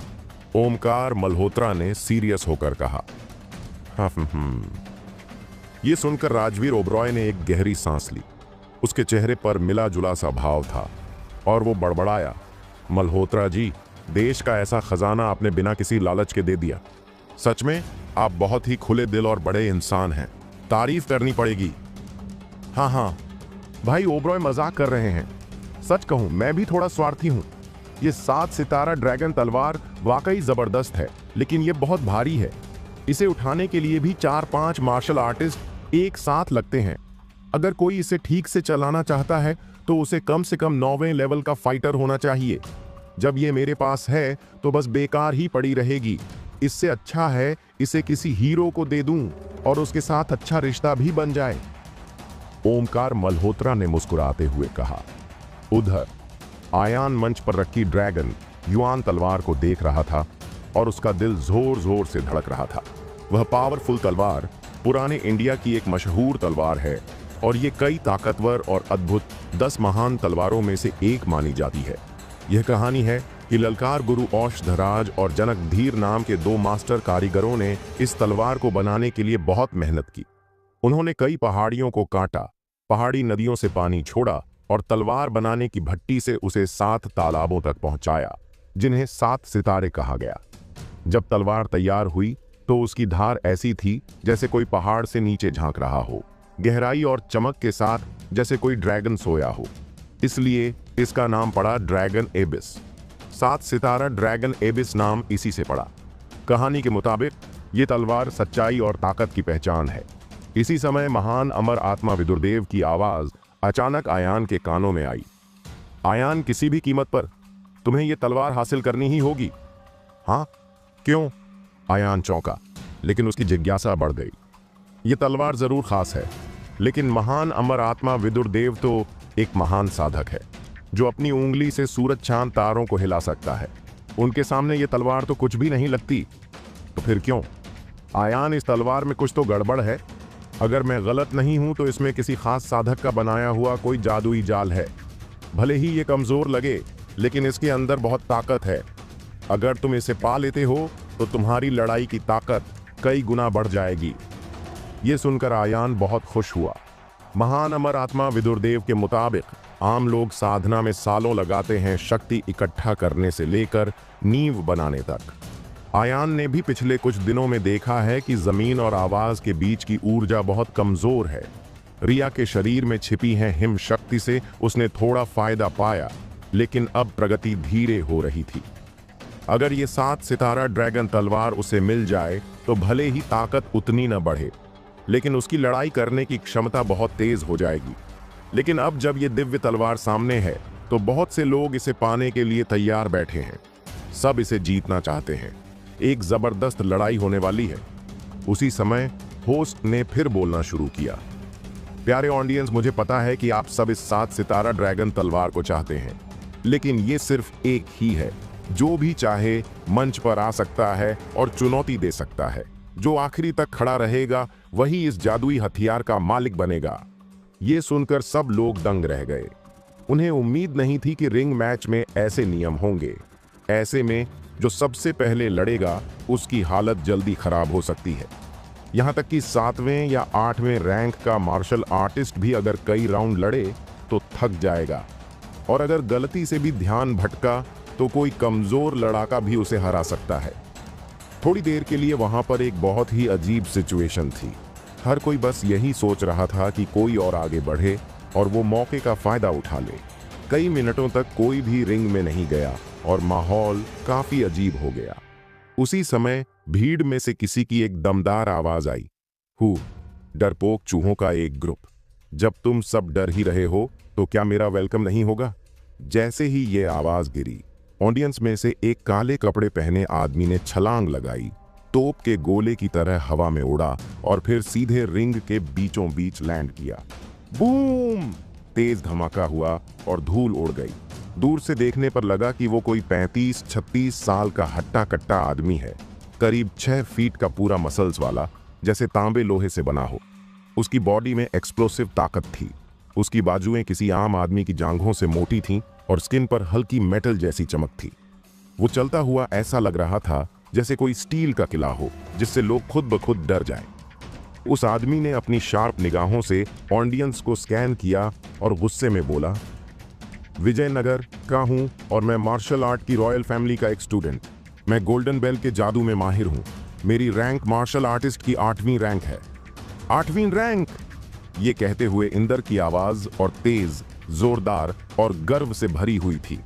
ओमकार मल्होत्रा ने सीरियस होकर कहा। ये सुनकर राजवीर ओबरॉय ने एक गहरी सांस ली। उसके चेहरे पर मिला जुला सा भाव था और वो बड़बड़ाया, मल्होत्रा जी, देश का ऐसा खजाना आपने बिना किसी लालच के दे दिया। सच में आप बहुत ही खुले दिल और बड़े इंसान हैं, तारीफ करनी पड़ेगी। हाँ, भाई ओबरॉय मजाक कर रहे हैं। सच कहूं, मैं भी थोड़ा स्वार्थी हूं। ये 7 सितारा ड्रैगन तलवार वाकई जबरदस्त है, लेकिन ये बहुत भारी है। इसे उठाने के लिए भी 4-5 मार्शल आर्टिस्ट एक साथ लगते हैं। अगर कोई इसे ठीक से चलाना चाहता है तो उसे कम से कम 9वें लेवल का फाइटर होना चाहिए। जब ये मेरे पास है तो बस बेकार ही पड़ी रहेगी। इससे अच्छा है इसे किसी हीरो को दे दूं और उसके साथ अच्छा रिश्ता भी बन जाए, ओमकार मल्होत्रा ने मुस्कुराते हुए कहा। उधर आयान मंच पर रखी ड्रैगन युआन तलवार को देख रहा था और उसका दिल जोर जोर से धड़क रहा था। वह पावरफुल तलवार पुराने इंडिया की एक मशहूर तलवार है और ये कई ताकतवर और अद्भुत 10 महान तलवारों में से एक मानी जाती है। यह कहानी है कि ललकार गुरु औषधराज और जनक धीर नाम के 2 मास्टर कारीगरों ने इस तलवार को बनाने के लिए बहुत मेहनत की। उन्होंने कई पहाड़ियों को काटा, पहाड़ी नदियों से पानी छोड़ा और तलवार बनाने की भट्टी से उसे 7 तालाबों तक पहुंचाया, जिन्हें 7 सितारे कहा गया। जब तलवार तैयार हुई तो उसकी धार ऐसी थी जैसे कोई पहाड़ से नीचे झांक रहा हो, गहराई और चमक के साथ जैसे कोई ड्रैगन सोया हो। इसलिए इसका नाम पड़ा ड्रैगन एबिस। 7 सितारा ड्रैगन एबिस नाम इसी से पड़ा। कहानी के मुताबिक ये तलवार सच्चाई और ताकत की पहचान है। इसी समय महान अमर आत्मा विदुरदेव की आवाज अचानक आयान के कानों में आई। आयान, किसी भी कीमत पर तुम्हें ये तलवार हासिल करनी ही होगी। हाँ, क्यों? आयान चौंका, लेकिन उसकी जिज्ञासा बढ़ गई। ये तलवार जरूर खास है, लेकिन महान अमर आत्मा विदुरदेव तो एक महान साधक है जो अपनी उंगली से सूरज चांद तारों को हिला सकता है। उनके सामने ये तलवार तो कुछ भी नहीं लगती। तो फिर क्यों? आयान, इस तलवार में कुछ तो गड़बड़ है। अगर मैं गलत नहीं हूं तो इसमें किसी खास साधक का बनाया हुआ कोई जादुई जाल है। भले ही ये कमजोर लगे, लेकिन इसके अंदर बहुत ताकत है। अगर तुम इसे पा लेते हो तो तुम्हारी लड़ाई की ताकत कई गुना बढ़ जाएगी। ये सुनकर आयान बहुत खुश हुआ। महान अमर आत्मा विदुरदेव के मुताबिक आम लोग साधना में सालों लगाते हैं, शक्ति इकट्ठा करने से लेकर नींव बनाने तक। आयान ने भी पिछले कुछ दिनों में देखा है कि जमीन और आवाज के बीच की ऊर्जा बहुत कमजोर है। रिया के शरीर में छिपी है हिम शक्ति से उसने थोड़ा फायदा पाया, लेकिन अब प्रगति धीरे हो रही थी। अगर ये 7 सितारा ड्रैगन तलवार उसे मिल जाए तो भले ही ताकत उतनी न बढ़े, लेकिन उसकी लड़ाई करने की क्षमता बहुत तेज हो जाएगी। लेकिन अब जब ये दिव्य तलवार सामने है तो बहुत से लोग इसे पाने के लिए तैयार बैठे हैं। सब इसे जीतना चाहते हैं। एक जबरदस्त लड़ाई होने वाली है। उसी समय होस्ट ने फिर बोलना शुरू किया। प्यारे ऑडियंस, मुझे पता है कि आप सब इस 7 सितारा ड्रैगन तलवार को चाहते हैं, लेकिन ये सिर्फ एक ही है। जो भी चाहे मंच पर आ सकता है और चुनौती दे सकता है। जो आखिरी तक खड़ा रहेगा वही इस जादुई हथियार का मालिक बनेगा। ये सुनकर सब लोग दंग रह गए। उन्हें उम्मीद नहीं थी कि रिंग मैच में ऐसे नियम होंगे। ऐसे में जो सबसे पहले लड़ेगा उसकी हालत जल्दी खराब हो सकती है। यहाँ तक कि 7वें या 8वें रैंक का मार्शल आर्टिस्ट भी अगर कई राउंड लड़े तो थक जाएगा, और अगर गलती से भी ध्यान भटका तो कोई कमजोर लड़ाका भी उसे हरा सकता है। थोड़ी देर के लिए वहां पर एक बहुत ही अजीब सिचुएशन थी। हर कोई बस यही सोच रहा था कि कोई और आगे बढ़े और वो मौके का फायदा उठा ले। कई मिनटों तक कोई भी रिंग में नहीं गया और माहौल काफी अजीब हो गया। उसी समय भीड़ में से किसी की एक दमदार आवाज आई, हु, डरपोक चूहों का एक ग्रुप। जब तुम सब डर ही रहे हो तो क्या मेरा वेलकम नहीं होगा? जैसे ही ये आवाज गिरी, ऑडियंस में से एक काले कपड़े पहने आदमी ने छलांग लगाई, तोप के गोले की तरह हवा में उड़ा और फिर सीधे रिंग के बीचों बीच लैंड किया। बूम! तेज धमाका हुआ और धूल उड़ गई। दूर से देखने पर लगा कि वो कोई 35-36 साल का हट्टा कट्टा आदमी है, करीब 6 फीट का पूरा मसल्स वाला, जैसे तांबे लोहे से बना हो। उसकी बॉडी में एक्सप्लोसिव ताकत थी। उसकी बाजुएं किसी आम आदमी की जांघों से मोटी थीं और स्किन पर हल्की मेटल जैसी चमक थी। वो चलता हुआ ऐसा लग रहा था जैसे कोई स्टील का किला हो, जिससे लोग खुद ब खुद डर जाएं। उस आदमी ने अपनी शार्प निगाहों से ऑडियंस को स्कैन किया और गुस्से में बोला, विजयनगर का हूं और मैं मार्शल आर्ट की रॉयल फैमिली का एक स्टूडेंट। मैं गोल्डन बेल के जादू में माहिर हूं। मेरी रैंक मार्शल आर्टिस्ट की 8वीं रैंक है। 8वीं रैंक! ये कहते हुए इंदर की आवाज और तेज, जोरदार और गर्व से भरी हुई थी।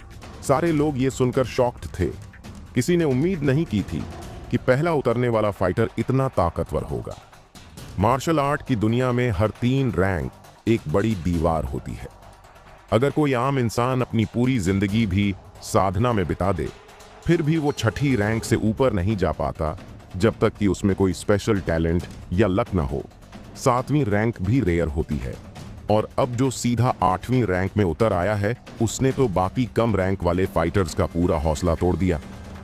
सारे लोग ये सुनकर शॉक्ड थे। किसी ने उम्मीद नहीं की थी कि पहला उतरने वाला फाइटर इतना ताकतवर होगा। मार्शल आर्ट की दुनिया में हर 3 रैंक एक बड़ी दीवार होती है। अगर कोई आम इंसान अपनी पूरी जिंदगी भी साधना में बिता दे, फिर भी वो 6ठी रैंक से ऊपर नहीं जा पाता जब तक कि उसमें कोई स्पेशल टैलेंट या लक न हो। 7वीं रैंक भी रेयर होती है, और अब जो सीधा 8वीं रैंक में उतर आया है उसने तो बाकी कम रैंक वाले फाइटर्स का पूरा हौसला तोड़ दिया।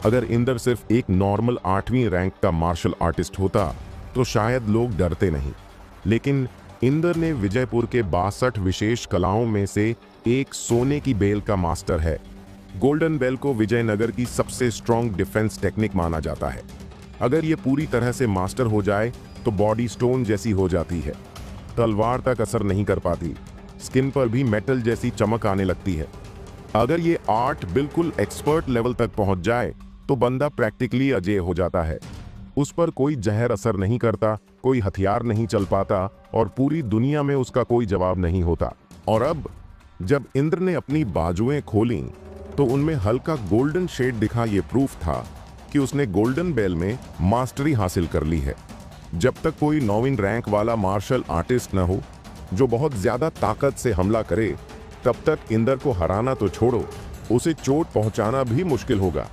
अगर इंदर सिर्फ एक नॉर्मल 8वीं रैंक का मार्शल आर्टिस्ट होता तो शायद लोग डरते नहीं, लेकिन इंदर ने विजयपुर के 62 विशेष कलाओं में से एक सोने की बेल का मास्टर है। गोल्डन बेल को विजयनगर की सबसे स्ट्रॉन्ग डिफेंस टेक्निक माना जाता है। अगर ये पूरी तरह से मास्टर हो जाए तो बॉडी स्टोन जैसी हो जाती है, तलवार तक असर नहीं कर पाती, स्किन पर भी मेटल जैसी चमक आने लगती है। अगर ये आर्ट बिल्कुल एक्सपर्ट लेवल तक पहुंच जाए तो बंदा प्रैक्टिकली अजेय हो जाता है। उस पर कोई जहर असर नहीं करता, कोई हथियार नहीं चल पाता और पूरी दुनिया में उसका कोई जवाब नहीं होता। और अब जब इंद्र ने अपनी बाजुएं खोलीं तो उनमें हल्का गोल्डन शेड दिखा। ये प्रूफ था कि उसने गोल्डन बेल में मास्टरी हासिल कर ली है। जब तक कोई 9वीं रैंक वाला मार्शल आर्टिस्ट न हो जो बहुत ज्यादा ताकत से हमला करे, तब तक इंदर को हराना तो छोड़ो, उसे चोट पहुंचाना भी मुश्किल होगा।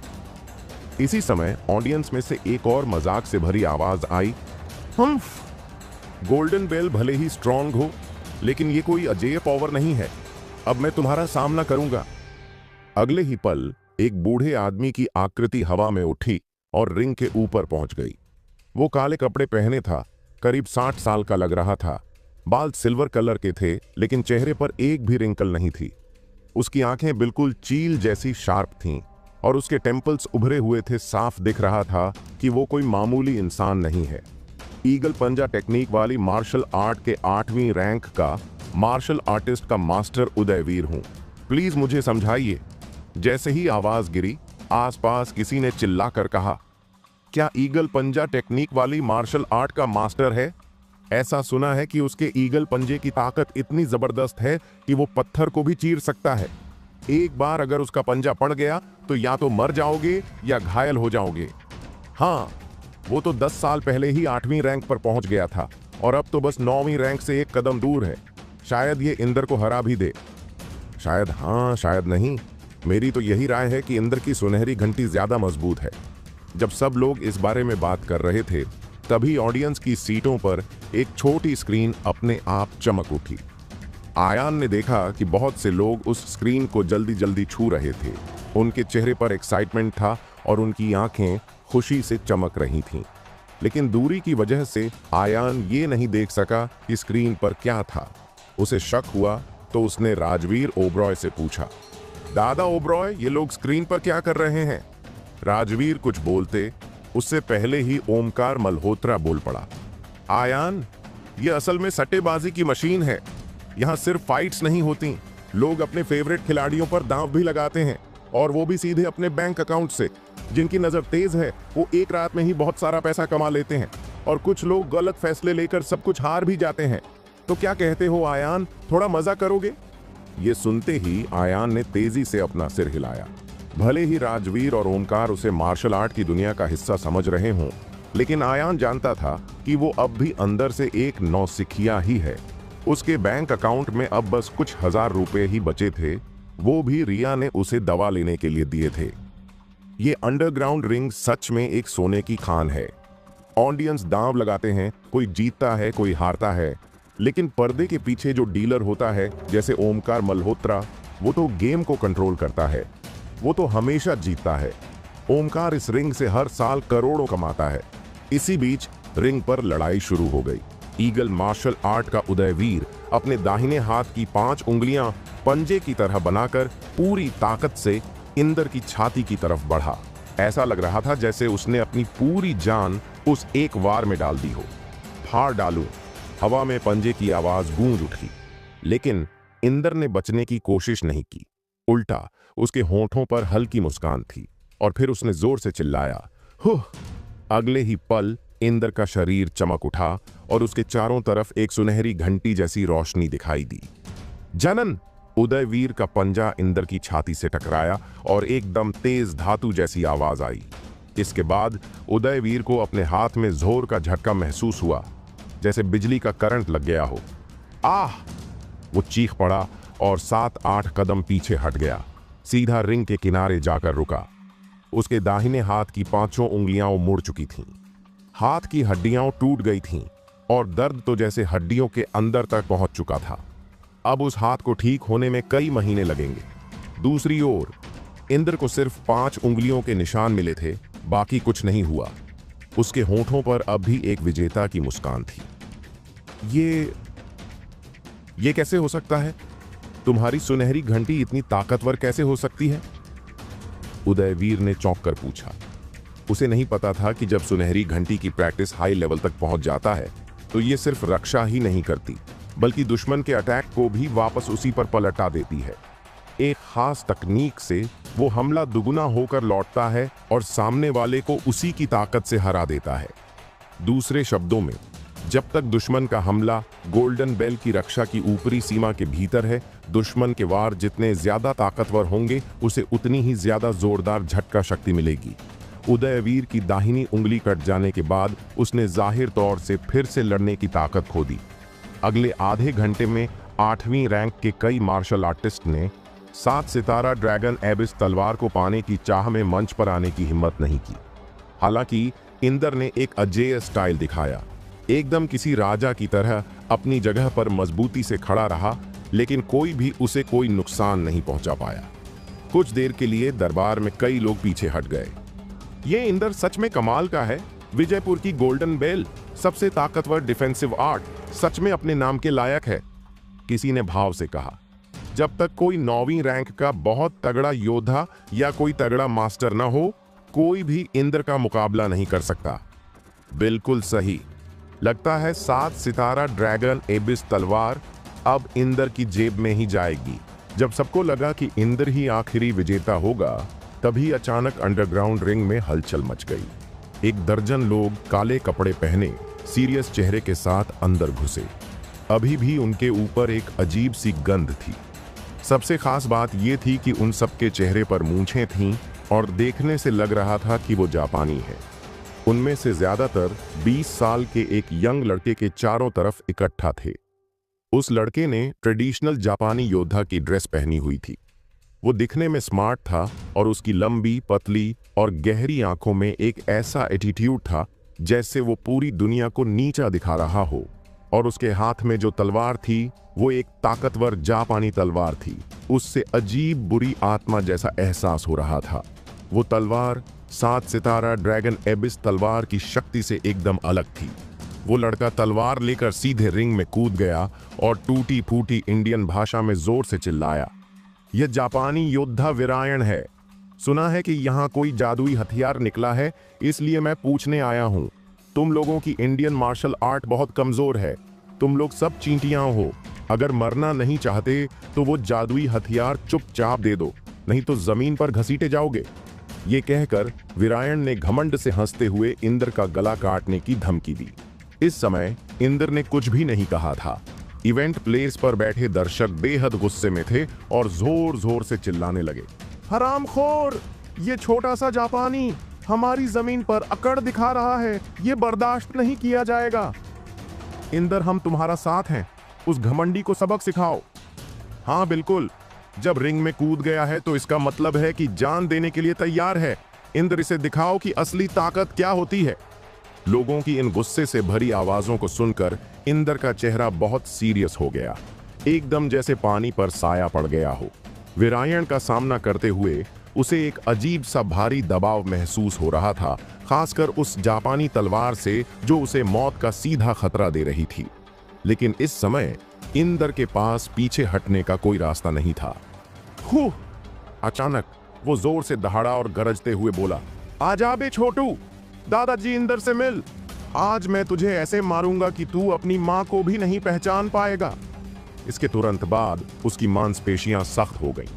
इसी समय ऑडियंस में से एक और मजाक से भरी आवाज आई, हम्फ! गोल्डन बेल भले ही स्ट्रांग हो, लेकिन ये कोई अजेय पावर नहीं है। अब मैं तुम्हारा सामना करूंगा। अगले ही पल एक बूढ़े आदमी की आकृति हवा में उठी और रिंग के ऊपर पहुंच गई। वो काले कपड़े पहने था, करीब 60 साल का लग रहा था। बाल सिल्वर कलर के थे, लेकिन चेहरे पर एक भी रिंकल नहीं थी। उसकी आंखें बिल्कुल चील जैसी शार्प थीं और उसके टेम्पल्स उभरे हुए थे। साफ दिख रहा था कि वो कोई मामूली इंसान नहीं है। ईगल पंजा टेक्निक वाली मार्शल आर्ट के 8वीं रैंक का मार्शल आर्टिस्ट का मास्टर उदयवीर हूं। प्लीज मुझे समझाइए। जैसे ही आवाज गिरी, आसपास किसी ने चिल्लाकर कहा, क्या ईगल पंजा टेक्निक वाली मार्शल आर्ट का मास्टर है? ऐसा सुना है कि उसके ईगल पंजे की ताकत इतनी जबरदस्त है कि वो पत्थर को भी चीर सकता है। एक बार अगर उसका पंजा पड़ गया तो या तो मर जाओगे या घायल हो जाओगे। हाँ, वो तो 10 साल पहले ही 8वीं रैंक पर पहुंच गया था और अब तो बस 9वीं रैंक से एक कदम दूर है। शायद ये इंदर को हरा भी दे। शायद हाँ, शायद नहीं। मेरी तो यही राय है कि इंदर की सुनहरी घंटी ज्यादा मजबूत है। जब सब लोग इस बारे में बात कर रहे थे, तभी ऑडियंस की सीटों पर एक छोटी स्क्रीन अपने आप चमक उठी। आयान ने देखा कि बहुत से लोग उस स्क्रीन को जल्दी जल्दी छू रहे थे। उनके चेहरे पर एक्साइटमेंट था और उनकी आंखें खुशी से चमक रही थीं। लेकिन दूरी की वजह से आयान ये नहीं देख सका कि स्क्रीन पर क्या था। उसे शक हुआ तो उसने राजवीर ओबरॉय से पूछा, दादा ओबरॉय, ये लोग स्क्रीन पर क्या कर रहे हैं? राजवीर कुछ बोलते उससे पहले ही ओमकार मल्होत्रा बोल पड़ा, आयान, ये असल में सट्टेबाजी की मशीन है। यहाँ सिर्फ फाइट्स नहीं होती, लोग अपने फेवरेट खिलाड़ियों पर दांव भी लगाते हैं, और वो भी सीधे अपने बैंक अकाउंट से। जिनकी नजर तेज है वो एक रात में ही बहुत सारा पैसा कमा लेते हैं, और कुछ लोग गलत फैसले लेकर सब कुछ हार भी जाते हैं। तो क्या कहते हो आयान, थोड़ा मजा करोगे? ये सुनते ही आयान ने तेजी से अपना सिर हिलाया। भले ही राजवीर और ओमकार उसे मार्शल आर्ट की दुनिया का हिस्सा समझ रहे हों, लेकिन आयान जानता था कि वो अब भी अंदर से एक नौसिखिया ही है। उसके बैंक अकाउंट में अब बस कुछ हजार रुपए ही बचे थे, वो भी रिया ने उसे दवा लेने के लिए दिए थे। ये अंडरग्राउंड रिंग सच में एक सोने की खान है। ऑडियंस दांव लगाते हैं, कोई जीतता है कोई हारता है, लेकिन पर्दे के पीछे जो डीलर होता है, जैसे ओमकार मल्होत्रा, वो तो गेम को कंट्रोल करता है। वो तो हमेशा जीतता है। ओमकार इस रिंग से हर साल करोड़ों कमाता है। इसी बीच रिंग पर लड़ाई शुरू हो गई। ईगल मार्शल आर्ट का उदयवीर अपने दाहिने हाथ की 5 उंगलियां पंजे की तरह बनाकर पूरी ताकत से इंदर की छाती की तरफ बढ़ा। ऐसा लग रहा था जैसे उसने अपनी पूरी जान उस एक वार में डाल दी हो। फाड़ डालूं, हवा में पंजे की आवाज गूंज उठी, लेकिन इंदर ने बचने की कोशिश नहीं की। उल्टा उसके होंठों पर हल्की मुस्कान थी, और फिर उसने जोर से चिल्लाया, हुह! अगले ही पल इंदर का शरीर चमक उठा और उसके चारों तरफ एक सुनहरी घंटी जैसी रोशनी दिखाई दी। जनन! उदयवीर का पंजा इंदर की छाती से टकराया और एकदम तेज धातु जैसी आवाज आई। इसके बाद उदयवीर को अपने हाथ में जोर का झटका महसूस हुआ, जैसे बिजली का करंट लग गया हो। आह! वो चीख पड़ा और 7-8 कदम पीछे हट गया, सीधा रिंग के किनारे जाकर रुका। उसके दाहिने हाथ की 5 उंगलियां मुड़ चुकी थीं। हाथ की हड्डियां टूट गई थीं और दर्द तो जैसे हड्डियों के अंदर तक पहुंच चुका था। अब उस हाथ को ठीक होने में कई महीने लगेंगे। दूसरी ओर इंद्र को सिर्फ 5 उंगलियों के निशान मिले थे, बाकी कुछ नहीं हुआ। उसके होंठों पर अब भी एक विजेता की मुस्कान थी। ये कैसे हो सकता है? तुम्हारी सुनहरी घंटी इतनी ताकतवर कैसे हो सकती है? उदयवीर ने चौंक कर पूछा। उसे नहीं पता था कि जब सुनहरी घंटी की प्रैक्टिस हाई लेवल तक पहुंच जाता है तो ये सिर्फ रक्षा ही नहीं करती, बल्कि दुश्मन के अटैक को भी वापस उसी पर पलटा देती है। एक खास तकनीक से वो हमला दुगुना होकर लौटता है और सामने वाले को उसी की ताकत से हरा देता है। दूसरे शब्दों में, जब तक दुश्मन का हमला गोल्डन बेल की रक्षा की ऊपरी सीमा के भीतर है, दुश्मन के वार जितने ज्यादा ताकतवर होंगे, उसे उतनी ही ज्यादा जोरदार झटका शक्ति मिलेगी। उदयवीर की दाहिनी उंगली कट जाने के बाद उसने जाहिर तौर से फिर से लड़ने की ताकत खो दी। अगले आधे घंटे में 8वीं रैंक के कई मार्शल आर्टिस्ट ने 7 सितारा ड्रैगन एबिस तलवार को पाने की चाह में मंच पर आने की हिम्मत नहीं की। हालांकि इंदर ने एक अजेय स्टाइल दिखाया, एकदम किसी राजा की तरह अपनी जगह पर मजबूती से खड़ा रहा, लेकिन कोई भी उसे कोई नुकसान नहीं पहुंचा पाया। कुछ देर के लिए दरबार में कई लोग पीछे हट गए। ये इंदर सच में कमाल का है। विजयपुर की गोल्डन बेल, सबसे ताकतवर डिफेंसिव आर्ट, सच में अपने नाम के लायक है, किसी ने भाव से कहा। जब तक कोई 9वीं रैंक का बहुत तगड़ा योद्धा या कोई तगड़ा मास्टर ना हो, कोई भी इंद्र का मुकाबला नहीं कर सकता। बिल्कुल सही। लगता है 7 सितारा ड्रैगन एबिस तलवार अब इंद्र की जेब में ही जाएगी। जब सबको लगा कि इंद्र ही आखिरी विजेता होगा, तभी अचानक अंडरग्राउंड रिंग में हलचल मच गई। एक दर्जन लोग काले कपड़े पहने सीरियस चेहरे के साथ अंदर घुसे। अभी भी उनके ऊपर एक अजीब सी गंध थी। सबसे खास बात यह थी कि उन सबके चेहरे पर मूंछें थीं और देखने से लग रहा था कि वो जापानी है। उनमें से ज्यादातर 20 साल के एक यंग लड़के के चारों तरफ इकट्ठा थे। उस लड़के ने ट्रेडिशनल जापानी योद्धा की ड्रेस पहनी हुई थी। वो दिखने में स्मार्ट था और उसकी लंबी, पतली और गहरी आंखों में एक ऐसा एटीट्यूड था जैसे वो पूरी दुनिया को नीचा दिखा रहा हो। और उसके हाथ में जो तलवार थी वो एक ताकतवर जापानी तलवार थी। उससे अजीब बुरी आत्मा जैसा एहसास हो रहा था। वो तलवार 7 सितारा ड्रैगन एबिस तलवार की शक्ति से एकदम अलग थी। वो लड़का तलवार लेकर सीधे रिंग में कूद गया और टूटी फूटी इंडियन भाषा में जोर से चिल्लाया, यह जापानी योद्धा वीरायण है। सुना है कि यहाँ कोई जादुई हथियार निकला है, इसलिए मैं पूछने आया हूँ। तुम लोगों की इंडियन मार्शल आर्ट बहुत कमजोर है। तुम लोग सब चींटियां हो। अगर मरना नहीं चाहते तो वो जादुई हथियार चुपचाप दे दो, नहीं तो जमीन पर घसीटे जाओगे। ये कहकर वीरायण ने घमंड से हंसते हुए इंद्र का गला काटने की धमकी दी। इस समय इंद्र ने कुछ भी नहीं कहा था। इवेंट प्लेस पर बैठे दर्शक बेहद गुस्से में थे और जोर जोर से चिल्लाने लगे, हरामखोर, ये छोटा सा जापानी हमारी जमीन पर अकड़ दिखा रहा है। ये बर्दाश्त नहीं किया जाएगा। इंद्र, हम तुम्हारा साथ हैं। उस घमंडी को सबक सिखाओ। हाँ बिल्कुल, जब रिंग में कूद गया है तो इसका मतलब है कि जान देने के लिए तैयार है। इंद्र, इसे दिखाओ कि असली ताकत क्या होती है। लोगों की इन गुस्से से भरी आवाजों को सुनकर इंद्र का चेहरा बहुत सीरियस हो गया, एकदम जैसे पानी पर साया पड़ गया हो। वीरायण का सामना करते हुए उसे एक अजीब सा भारी दबाव महसूस हो रहा था, खासकर उस जापानी तलवार से जो उसे मौत का सीधा खतरा दे रही थी। लेकिन इस समय इंद्र के पास पीछे हटने का कोई रास्ता नहीं था। हू! अचानक वो जोर से दहाड़ा और गरजते हुए बोला, आजा बे छोटू, दादाजी इंद्र से मिल। आज मैं तुझे ऐसे मारूंगा कि तू अपनी मां को भी नहीं पहचान पाएगा। इसके तुरंत बाद उसकी मांसपेशियां सख्त हो गईं,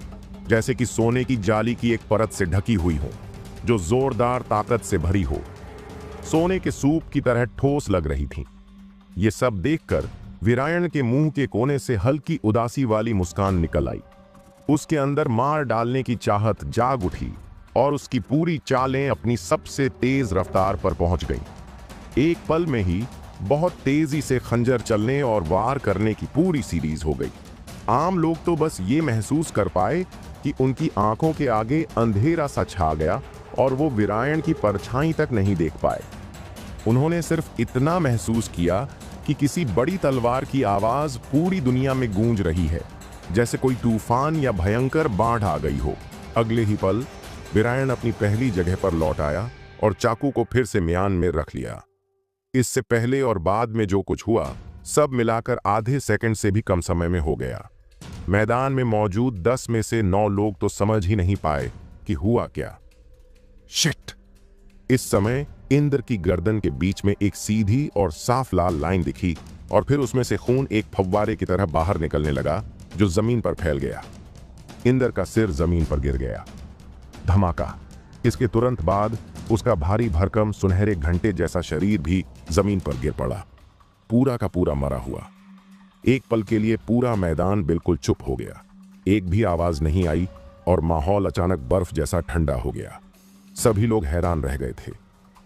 जैसे कि सोने की जाली की एक परत से ढकी हुई हो, जो जोरदार ताकत से भरी हो। सोने के सूप की तरह ठोस लग रही थी। ये सब देखकर वीरायण के मुंह के कोने से हल्की उदासी वाली मुस्कान निकल आई। उसके अंदर मार डालने की चाहत जाग उठी और उसकी पूरी चालें अपनी सबसे तेज रफ्तार पर पहुंच गईं। एक पल में ही बहुत तेजी से खंजर चलने और वार करने की पूरी सीरीज हो गई। आम लोग तो बस ये महसूस कर पाए कि उनकी आंखों के आगे अंधेरा सा छा गया और वो वीरायण की परछाई तक नहीं देख पाए। उन्होंने सिर्फ इतना महसूस किया कि किसी बड़ी तलवार की आवाज पूरी दुनिया में गूंज रही है, जैसे कोई तूफान या भयंकर बाढ़ आ गई हो। अगले ही पल वीरायण अपनी पहली जगह पर लौट आया और चाकू को फिर से म्यान में रख लिया। इससे पहले और बाद में जो कुछ हुआ, सब मिलाकर आधे सेकंड से भी कम समय में हो गया। मैदान में मौजूद 10 में से 9 लोग तो समझ ही नहीं पाए कि हुआ क्या। शिट! इस समय इंद्र की गर्दन के बीच में एक सीधी और साफ लाल लाइन दिखी और फिर उसमें से खून एक फव्वारे की तरह बाहर निकलने लगा, जो जमीन पर फैल गया। इंद्र का सिर जमीन पर गिर गया। धमाका! इसके तुरंत बाद उसका भारी भरकम सुनहरे घंटे जैसा शरीर भी जमीन पर गिर पड़ा, पूरा का पूरा मरा हुआ। एक पल के लिए पूरा मैदान बिल्कुल चुप हो गया। एक भी आवाज नहीं आई और माहौल अचानक बर्फ जैसा ठंडा हो गया। सभी लोग हैरान रह गए थे।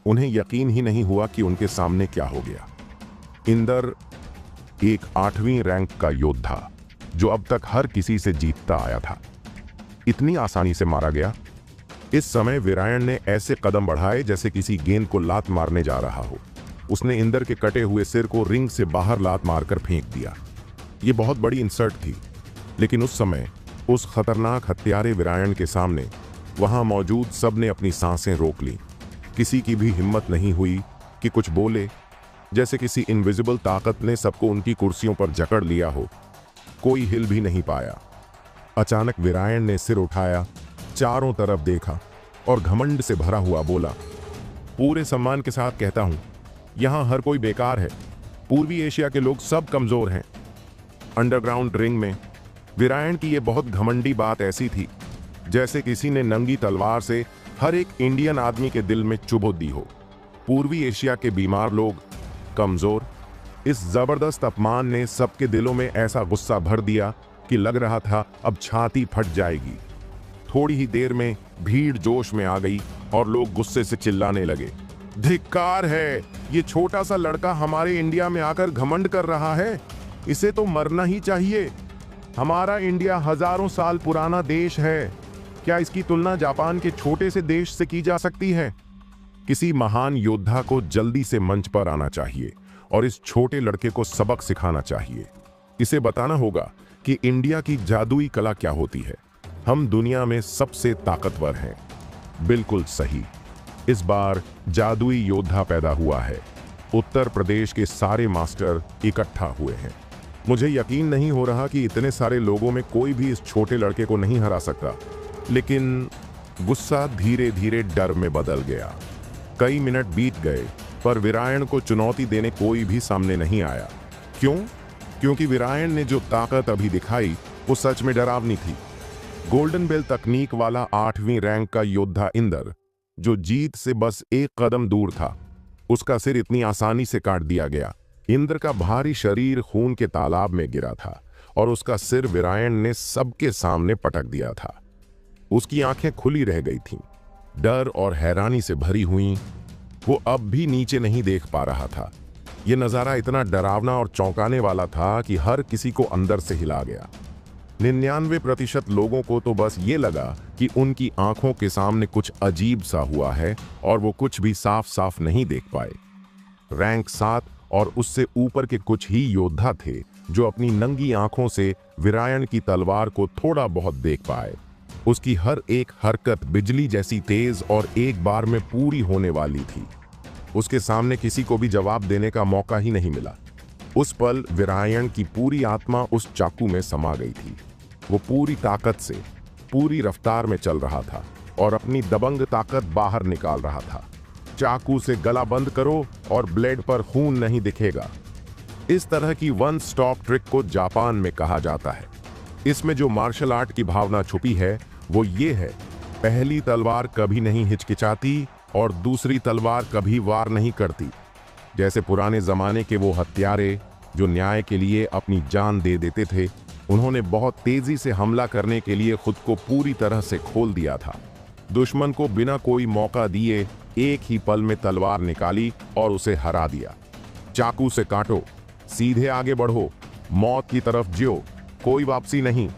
उन्हें यकीन ही नहीं हुआ कि उनके सामने क्या हो गया। इंद्र, एक 8वीं रैंक का योद्धा जो अब तक हर किसी से जीतता आया था, इतनी आसानी से मारा गया। इस समय वीरायण ने ऐसे कदम बढ़ाए जैसे किसी गेंद को लात मारने जा रहा हो। उसने इंद्र के कटे हुए सिर को रिंग से बाहर लात मारकर फेंक दिया। ये बहुत बड़ी इंसल्ट थी, लेकिन उस समय उस खतरनाक हत्यारे वीरायण के सामने वहां मौजूद सबने अपनी सांसें रोक ली। किसी की भी हिम्मत नहीं हुई कि कुछ बोले, जैसे किसी इनविजिबल ताकत ने सबको उनकी कुर्सियों पर जकड़ लिया हो। कोई हिल भी नहीं पाया। अचानक वीरायण ने सिर उठाया, चारों तरफ देखा और घमंड से भरा हुआ बोला, पूरे सम्मान के साथ कहता हूं, यहां हर कोई बेकार है। पूर्वी एशिया के लोग सब कमजोर हैं। अंडरग्राउंड रिंग में वीरायण की यह बहुत घमंडी बात ऐसी थी जैसे किसी ने नंगी तलवार से हर एक इंडियन आदमी के दिल में चुभो दी हो। पूर्वी एशिया के बीमार लोग, कमजोर। इस जबरदस्त अपमान ने सबके दिलों में ऐसा गुस्सा भर दिया कि लग रहा था अब छाती फट जाएगी। थोड़ी ही देर में भीड़ जोश में आ गई और लोग गुस्से से चिल्लाने लगे, धिक्कार है, ये छोटा सा लड़का हमारे इंडिया में आकर घमंड कर रहा है, इसे तो मरना ही चाहिए। हमारा इंडिया हजारों साल पुराना देश है, क्या इसकी तुलना जापान के छोटे से देश से की जा सकती है? किसी महान योद्धा को जल्दी से मंच पर आना चाहिए और इस छोटे लड़के को सबक सिखाना चाहिए। इसे बताना होगा कि इंडिया की जादुई कला क्या होती है। हम दुनिया में सबसे ताकतवर हैं। बिल्कुल सही, इस बार जादुई योद्धा पैदा हुआ है। उत्तर प्रदेश के सारे मास्टर इकट्ठा हुए हैं। मुझे यकीन नहीं हो रहा कि इतने सारे लोगों में कोई भी इस छोटे लड़के को नहीं हरा सकता। लेकिन गुस्सा धीरे धीरे डर में बदल गया। कई मिनट बीत गए पर वीरायण को चुनौती देने कोई भी सामने नहीं आया। क्यों? क्योंकि वीरायण ने जो ताकत अभी दिखाई वो सच में डरावनी थी। गोल्डन बेल तकनीक वाला 8वीं रैंक का योद्धा इंद्र, जो जीत से बस एक कदम दूर था, उसका सिर इतनी आसानी से काट दिया गया। इंद्र का भारी शरीर खून के तालाब में गिरा था और उसका सिर वीरायण ने सबके सामने पटक दिया था। उसकी आंखें खुली रह गई थीं, डर और हैरानी से भरी हुईं। वो अब भी नीचे नहीं देख पा रहा था। यह नजारा इतना डरावना और चौंकाने वाला था कि हर किसी को अंदर से हिला गया। 99% लोगों को तो बस ये लगा कि उनकी आंखों के सामने कुछ अजीब सा हुआ है और वो कुछ भी साफ साफ नहीं देख पाए। रैंक 7 और उससे ऊपर के कुछ ही योद्धा थे जो अपनी नंगी आंखों से वीरायण की तलवार को थोड़ा बहुत देख पाए। उसकी हर एक हरकत बिजली जैसी तेज और एक बार में पूरी होने वाली थी। उसके सामने किसी को भी जवाब देने का मौका ही नहीं मिला। उस पल वीरायण की पूरी आत्मा उस चाकू में समा गई थी। वो पूरी ताकत से, पूरी रफ्तार में चल रहा था और अपनी दबंग ताकत बाहर निकाल रहा था। चाकू से गला बंद करो और ब्लेड पर खून नहीं दिखेगा। इस तरह की वन स्टॉप ट्रिक को जापान में कहा जाता है। इसमें जो मार्शल आर्ट की भावना छुपी है वो ये है, पहली तलवार कभी नहीं हिचकिचाती और दूसरी तलवार कभी वार नहीं करती। जैसे पुराने जमाने के वो हत्यारे जो न्याय के लिए अपनी जान दे देते थे, उन्होंने बहुत तेजी से हमला करने के लिए खुद को पूरी तरह से खोल दिया था। दुश्मन को बिना कोई मौका दिए एक ही पल में तलवार निकाली और उसे हरा दिया। चाकू से काटो, सीधे आगे बढ़ो, मौत की तरफ जियो, कोई वापसी नहीं।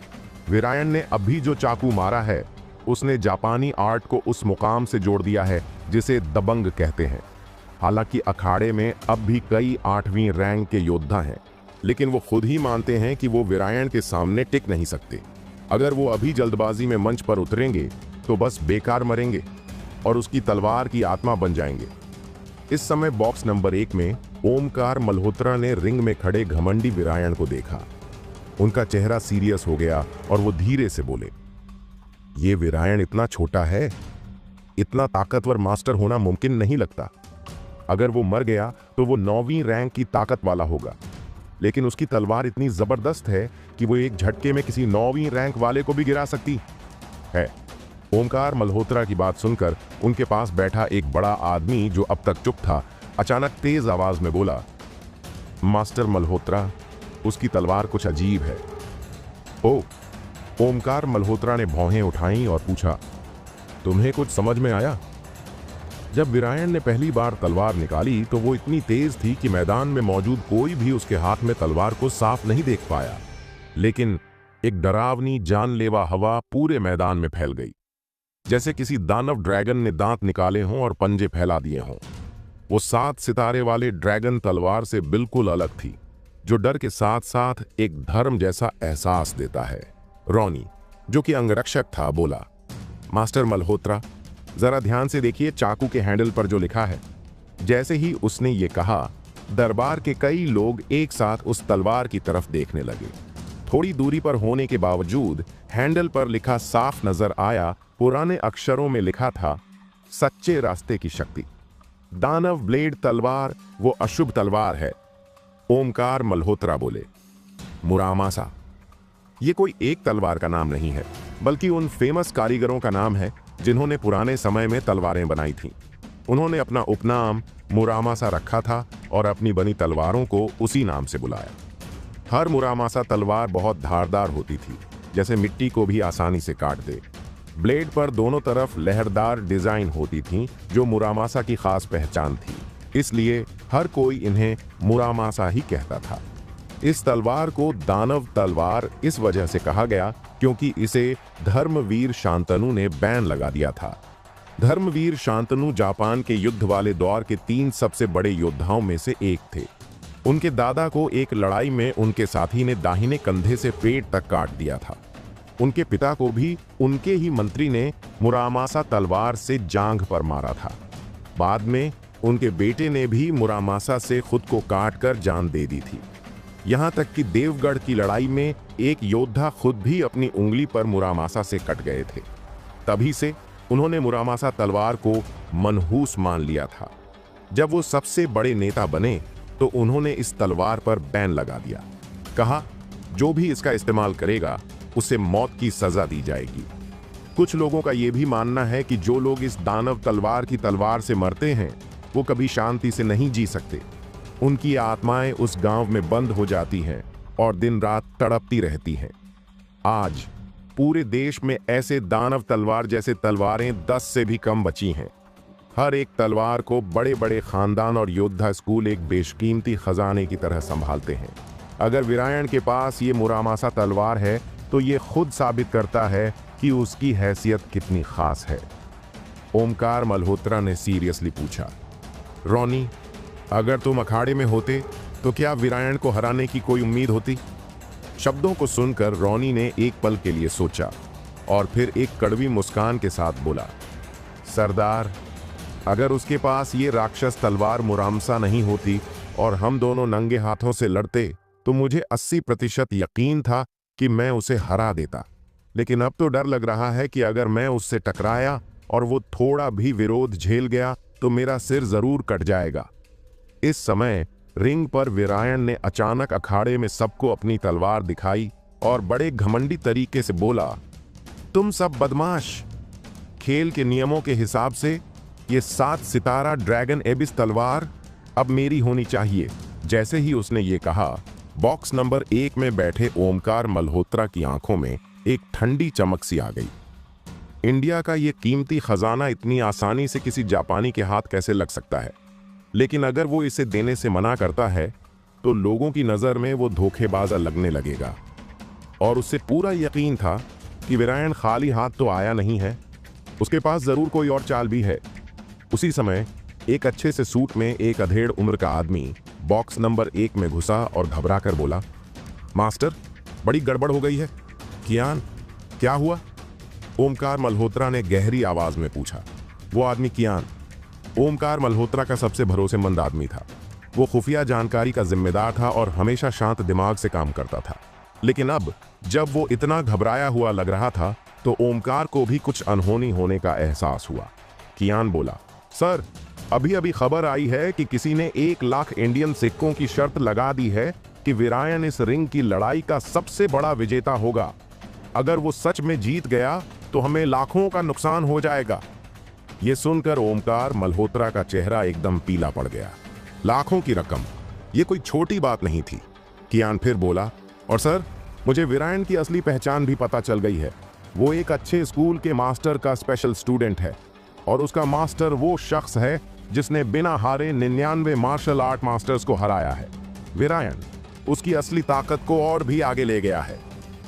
वीरायण ने अभी जो चाकू मारा है उसने जापानी आर्ट को उस मुकाम से जोड़ दिया है जिसे दबंग कहते हैं। हालांकि अखाड़े में अब भी कई 8वीं रैंक के योद्धा हैं, लेकिन वो खुद ही मानते हैं कि वो वीरायण के सामने टिक नहीं सकते। अगर वो अभी जल्दबाजी में मंच पर उतरेंगे तो बस बेकार मरेंगे और उसकी तलवार की आत्मा बन जाएंगे। इस समय बॉक्स नंबर 1 में ओमकार मल्होत्रा ने रिंग में खड़े घमंडी वीरायण को देखा। उनका चेहरा सीरियस हो गया और वो धीरे से बोले, ये वीरायण इतना छोटा है, इतना ताकतवर मास्टर होना मुमकिन नहीं लगता। अगर वो मर गया तो वो 9वीं रैंक की ताकत वाला होगा, लेकिन उसकी तलवार इतनी जबरदस्त है कि वो एक झटके में किसी 9वीं रैंक वाले को भी गिरा सकती है। ओमकार मल्होत्रा की बात सुनकर उनके पास बैठा एक बड़ा आदमी जो अब तक चुप था, अचानक तेज आवाज में बोला, मास्टर मल्होत्रा, उसकी तलवार कुछ अजीब है। ओ, ओमकार मल्होत्रा ने भौहें उठाईं और पूछा, तुम्हें कुछ समझ में आया? जब वीरायण ने पहली बार तलवार निकाली तो वो इतनी तेज थी कि मैदान में मौजूद कोई भी उसके हाथ में तलवार को साफ नहीं देख पाया। लेकिन एक डरावनी जानलेवा हवा पूरे मैदान में फैल गई, जैसे किसी दानव ड्रैगन ने दांत निकाले हों और पंजे फैला दिए हों। वो 7 सितारे वाले ड्रैगन तलवार से बिल्कुल अलग थी, जो डर के साथ साथ एक धर्म जैसा एहसास देता है। रोनी, जो कि अंगरक्षक था, बोला, मास्टर मल्होत्रा, जरा ध्यान से देखिए चाकू के हैंडल पर जो लिखा है। जैसे ही उसने ये कहा, दरबार के कई लोग एक साथ उस तलवार की तरफ देखने लगे। थोड़ी दूरी पर होने के बावजूद हैंडल पर लिखा साफ नजर आया। पुराने अक्षरों में लिखा था, सच्चे रास्ते की शक्ति। दानव ब्लेड तलवार वो अशुभ तलवार है। ओमकार मल्होत्रा बोले, मुरामासा, ये कोई एक तलवार का नाम नहीं है, बल्कि उन फेमस कारीगरों का नाम है जिन्होंने पुराने समय में तलवारें बनाई थीं। उन्होंने अपना उपनाम मुरामासा रखा था और अपनी बनी तलवारों को उसी नाम से बुलाया। हर मुरामासा तलवार बहुत धारदार होती थी, जैसे मिट्टी को भी आसानी से काट दे। ब्लेड पर दोनों तरफ लहरदार डिजाइन होती थी, जो मुरामासा की खास पहचान थी, इसलिए हर कोई इन्हें मुरामासा ही कहता था। इस तलवार को दानव तलवार इस वजह से कहा गया क्योंकि इसे धर्मवीर शांतनु ने बैन लगा दिया था। धर्मवीर शांतनु जापान के युद्ध वाले दौर के 3 सबसे बड़े योद्धाओं में से एक थे। उनके दादा को एक लड़ाई में उनके साथी ने दाहिने कंधे से पेट तक काट दिया था। उनके पिता को भी उनके ही मंत्री ने मुरामासा तलवार से जांघ पर मारा था। बाद में उनके बेटे ने भी मुरामासा से खुद को काट कर जान दे दी थी। यहाँ तक कि देवगढ़ की लड़ाई में एक योद्धा खुद भी अपनी उंगली पर मुरामासा से कट गए थे। तभी से उन्होंने मुरामासा तलवार को मनहूस मान लिया था। जब वो सबसे बड़े नेता बने तो उन्होंने इस तलवार पर बैन लगा दिया। कहा, जो भी इसका इस्तेमाल करेगा उसे मौत की सजा दी जाएगी। कुछ लोगों का यह भी मानना है कि जो लोग इस दानव तलवार की तलवार से मरते हैं वो कभी शांति से नहीं जी सकते। उनकी आत्माएं उस गांव में बंद हो जाती हैं और दिन रात तड़पती रहती हैं। आज पूरे देश में ऐसे दानव तलवार जैसे तलवारें 10 से भी कम बची हैं। हर एक तलवार को बड़े बड़े खानदान और योद्धा स्कूल एक बेशकीमती खजाने की तरह संभालते हैं। अगर वीरायण के पास ये मुरामासा तलवार है तो ये खुद साबित करता है कि उसकी हैसियत कितनी खास है। ओमकार मल्होत्रा ने सीरियसली पूछा, रोनी, अगर तुम अखाड़े में होते तो क्या वीरायण को हराने की कोई उम्मीद होती? शब्दों को सुनकर रोनी ने एक पल के लिए सोचा और फिर एक कड़वी मुस्कान के साथ बोला, सरदार, अगर उसके पास ये राक्षस तलवार मुरामसा नहीं होती और हम दोनों नंगे हाथों से लड़ते तो मुझे 80% यकीन था कि मैं उसे हरा देता। लेकिन अब तो डर लग रहा है कि अगर मैं उससे टकराया और वो थोड़ा भी विरोध झेल गया तो मेरा सिर जरूर कट जाएगा। इस समय रिंग पर वीरायण ने अचानक अखाड़े में सबको अपनी तलवार दिखाई और बड़े घमंडी तरीके से बोला, तुम सब बदमाश, खेल के नियमों के हिसाब से ये 7 सितारा ड्रैगन एबिस तलवार अब मेरी होनी चाहिए। जैसे ही उसने ये कहा, बॉक्स नंबर 1 में बैठे ओमकार मल्होत्रा की आंखों में एक ठंडी चमक सी आ गई। इंडिया का ये कीमती खजाना इतनी आसानी से किसी जापानी के हाथ कैसे लग सकता है? लेकिन अगर वो इसे देने से मना करता है तो लोगों की नजर में वो धोखेबाज लगने लगेगा। और उससे पूरा यकीन था कि वीरायण खाली हाथ तो आया नहीं है, उसके पास जरूर कोई और चाल भी है। उसी समय एक अच्छे से सूट में एक अधेड़ उम्र का आदमी बॉक्स नंबर 1 में घुसा और घबरा कर बोला, मास्टर, बड़ी गड़बड़ हो गई है। कियान, क्या हुआ? ओमकार मल्होत्रा ने गहरी आवाज में पूछा। वो आदमी कियान ओमकार मल्होत्रा का सबसे भरोसेमंद आदमी था। वो खुफिया जानकारी का जिम्मेदार था और हमेशा शांत दिमाग से काम करता था। लेकिन अब जब वो इतना घबराया हुआ लग रहा था तो ओमकार को भी कुछ अनहोनी होने का एहसास हुआ। कियान बोला, सर, अभी अभी खबर आई है कि किसी ने 1 लाख इंडियन सिक्कों की शर्त लगा दी है कि वीरायण इस रिंग की लड़ाई का सबसे बड़ा विजेता होगा। अगर वो सच में जीत गया तो हमें लाखों का नुकसान हो जाएगा। ये सुनकर ओमकार मल्होत्रा का चेहरा एकदम पीला पड़ गया। लाखों की रकम, ये कोई छोटी बात नहीं थी। कियान फिर बोला, और सर, मुझे वीरायण की असली पहचान भी पता चल गई है। वो एक अच्छे स्कूल के मास्टर का स्पेशल स्टूडेंट है और उसका मास्टर वो शख्स है जिसने बिना हारे 99 मार्शल आर्ट मास्टर्स को हराया है। वीरायण उसकी असली ताकत को और भी आगे ले गया है।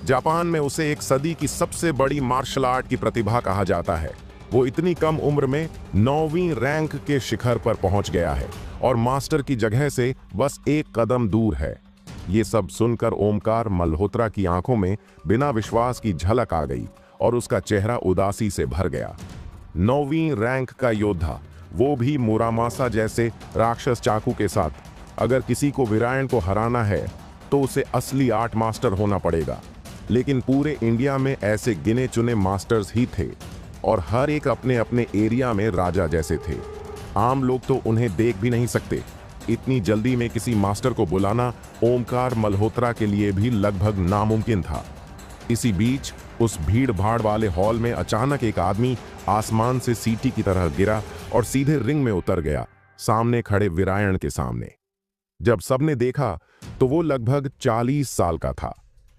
जापान में उसे एक सदी की सबसे बड़ी मार्शल आर्ट की प्रतिभा कहा जाता है। वो इतनी कम उम्र में 9वीं रैंक के शिखर पर पहुंच गया है और मास्टर की जगह से बस 1 कदम दूर है। ये सब सुनकर ओमकार मल्होत्रा की आंखों में बिना विश्वास की झलक आ गई और उसका चेहरा उदासी से भर गया। 9वीं रैंक का योद्धा, वो भी मुरामासा जैसे राक्षस चाकू के साथ। अगर किसी को वीरायण को हराना है तो उसे असली आर्ट मास्टर होना पड़ेगा। लेकिन पूरे इंडिया में ऐसे गिने चुने मास्टर्स ही थे और हर एक अपने अपने एरिया में राजा जैसे थे। आम लोग तो उन्हें देख भी नहीं सकते। इतनी जल्दी में किसी मास्टर को बुलाना ओमकार मल्होत्रा के लिए भी लगभग नामुमकिन था। इसी बीच उस भीड़ भाड़ वाले हॉल में अचानक एक आदमी आसमान से सीटी की तरह गिरा और सीधे रिंग में उतर गया, सामने खड़े वीरायण के सामने। जब सबने देखा तो वो लगभग 40 साल का था,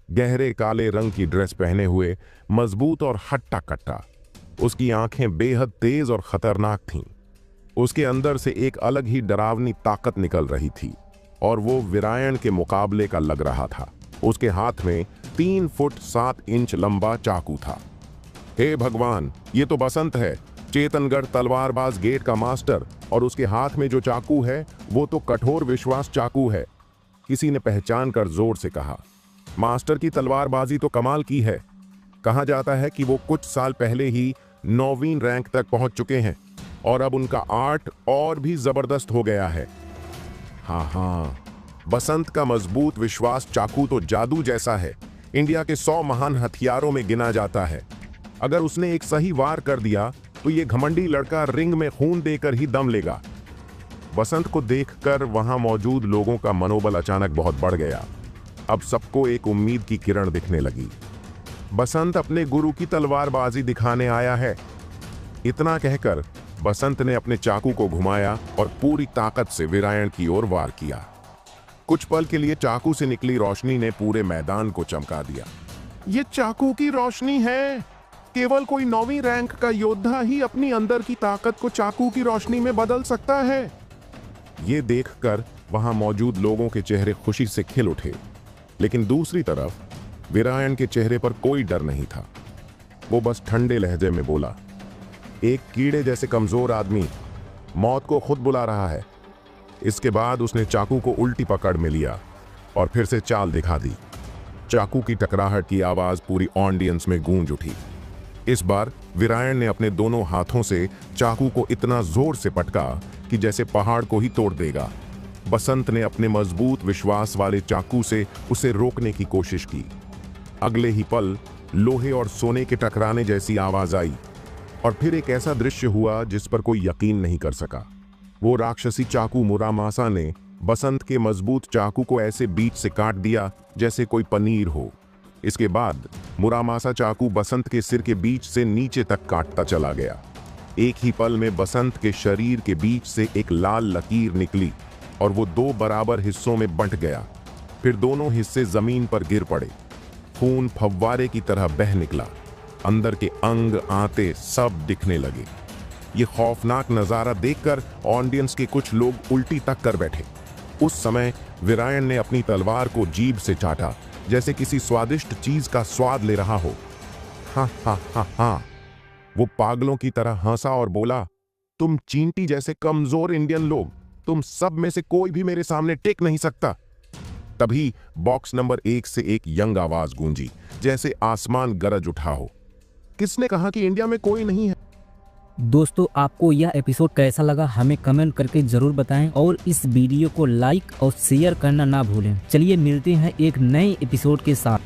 गहरे काले रंग की ड्रेस पहने हुए, मजबूत और हट्टा कट्टा। उसकी आंखें बेहद तेज और खतरनाक थीं। उसके अंदर से एक अलग ही डरावनी ताकत निकल रही थी और वो वीरायण के मुकाबले का लग रहा था। उसके हाथ में 3 फुट 7 इंच लंबा चाकू था। हे भगवान, ये तो बसंत है, चेतनगढ़ तलवारबाज गेट का मास्टर, और उसके हाथ में जो चाकू है वो तो कठोर विश्वास चाकू है, किसी ने पहचान कर जोर से कहा। मास्टर की तलवारबाजी तो कमाल की है। कहा जाता है कि वो कुछ साल पहले ही 9वीं रैंक तक पहुंच चुके हैं और अब उनका आर्ट और भी जबरदस्त हो गया है। हाँ, बसंत का मजबूत विश्वास चाकू तो जादू जैसा है, इंडिया के 100 महान हथियारों में गिना जाता है। अगर उसने एक सही वार कर दिया तो ये घमंडी लड़का रिंग में खून देकर ही दम लेगा। बसंत को देखकर वहां मौजूद लोगों का मनोबल अचानक बहुत बढ़ गया। अब सबको एक उम्मीद की किरण दिखने लगी। बसंत अपने गुरु की तलवारबाजी दिखाने आया है। इतना कहकर बसंत ने अपने चाकू को घुमाया और पूरी ताकत से वीरायण की ओर वार किया। कुछ पल के लिए चाकू से निकली रोशनी ने पूरे मैदान को चमका दिया। ये चाकू की रोशनी है। केवल कोई 9वीं रैंक का योद्धा ही अपनी अंदर की ताकत को चाकू की रोशनी में बदल सकता है। ये देखकर वहां मौजूद लोगों के चेहरे खुशी से खिल उठे, लेकिन दूसरी तरफ वीरायण के चेहरे पर कोई डर नहीं था। वो बस ठंडे लहजे में बोला, एक कीड़े जैसे कमजोर आदमी मौत को खुद बुला रहा है। इसके बाद उसने चाकू को उल्टी पकड़ में लिया और फिर से चाल दिखा दी। चाकू की टकराहट की आवाज पूरी ऑडियंस में गूंज उठी। इस बार वीरायण ने अपने दोनों हाथों से चाकू को इतना जोर से पटका कि जैसे पहाड़ को ही तोड़ देगा। बसंत ने अपने मजबूत विश्वास वाले चाकू से उसे रोकने की कोशिश की। अगले ही पल लोहे और सोने के टकराने जैसी आवाज आई और फिर एक ऐसा दृश्य हुआ जिस पर कोई यकीन नहीं कर सका। वो राक्षसी चाकू मुरामासा ने बसंत के मजबूत चाकू को ऐसे बीच से काट दिया जैसे कोई पनीर हो। इसके बाद मुरामासा चाकू बसंत के सिर के बीच से नीचे तक काटता चला गया। एक ही पल में बसंत के शरीर के बीच से एक लाल लकीर निकली और वो 2 बराबर हिस्सों में बंट गया। फिर दोनों हिस्से जमीन पर गिर पड़े। खून फव्वारे की तरह बह निकला। अंदर के अंग आते सब दिखने लगे। ये खौफनाक नजारा देखकर ऑडियंस के कुछ लोग उल्टी तक कर बैठे। उस समय वीरायण ने अपनी तलवार को जीभ से चाटा, जैसे किसी स्वादिष्ट चीज का स्वाद ले रहा हो। हाँ हाँ हाँ हाँ, वो पागलों की तरह हंसा और बोला, तुम चींटी जैसे कमजोर इंडियन लोग, तुम सब में से कोई भी मेरे सामने टिक नहीं सकता। तभी बॉक्स नंबर 1 से एक यंग आवाज गूंजी, जैसे आसमान गरज उठा हो। किसने कहा कि इंडिया में कोई नहीं है? दोस्तों, आपको यह एपिसोड कैसा लगा हमें कमेंट करके जरूर बताएं और इस वीडियो को लाइक और शेयर करना ना भूलें। चलिए मिलते हैं एक नए एपिसोड के साथ।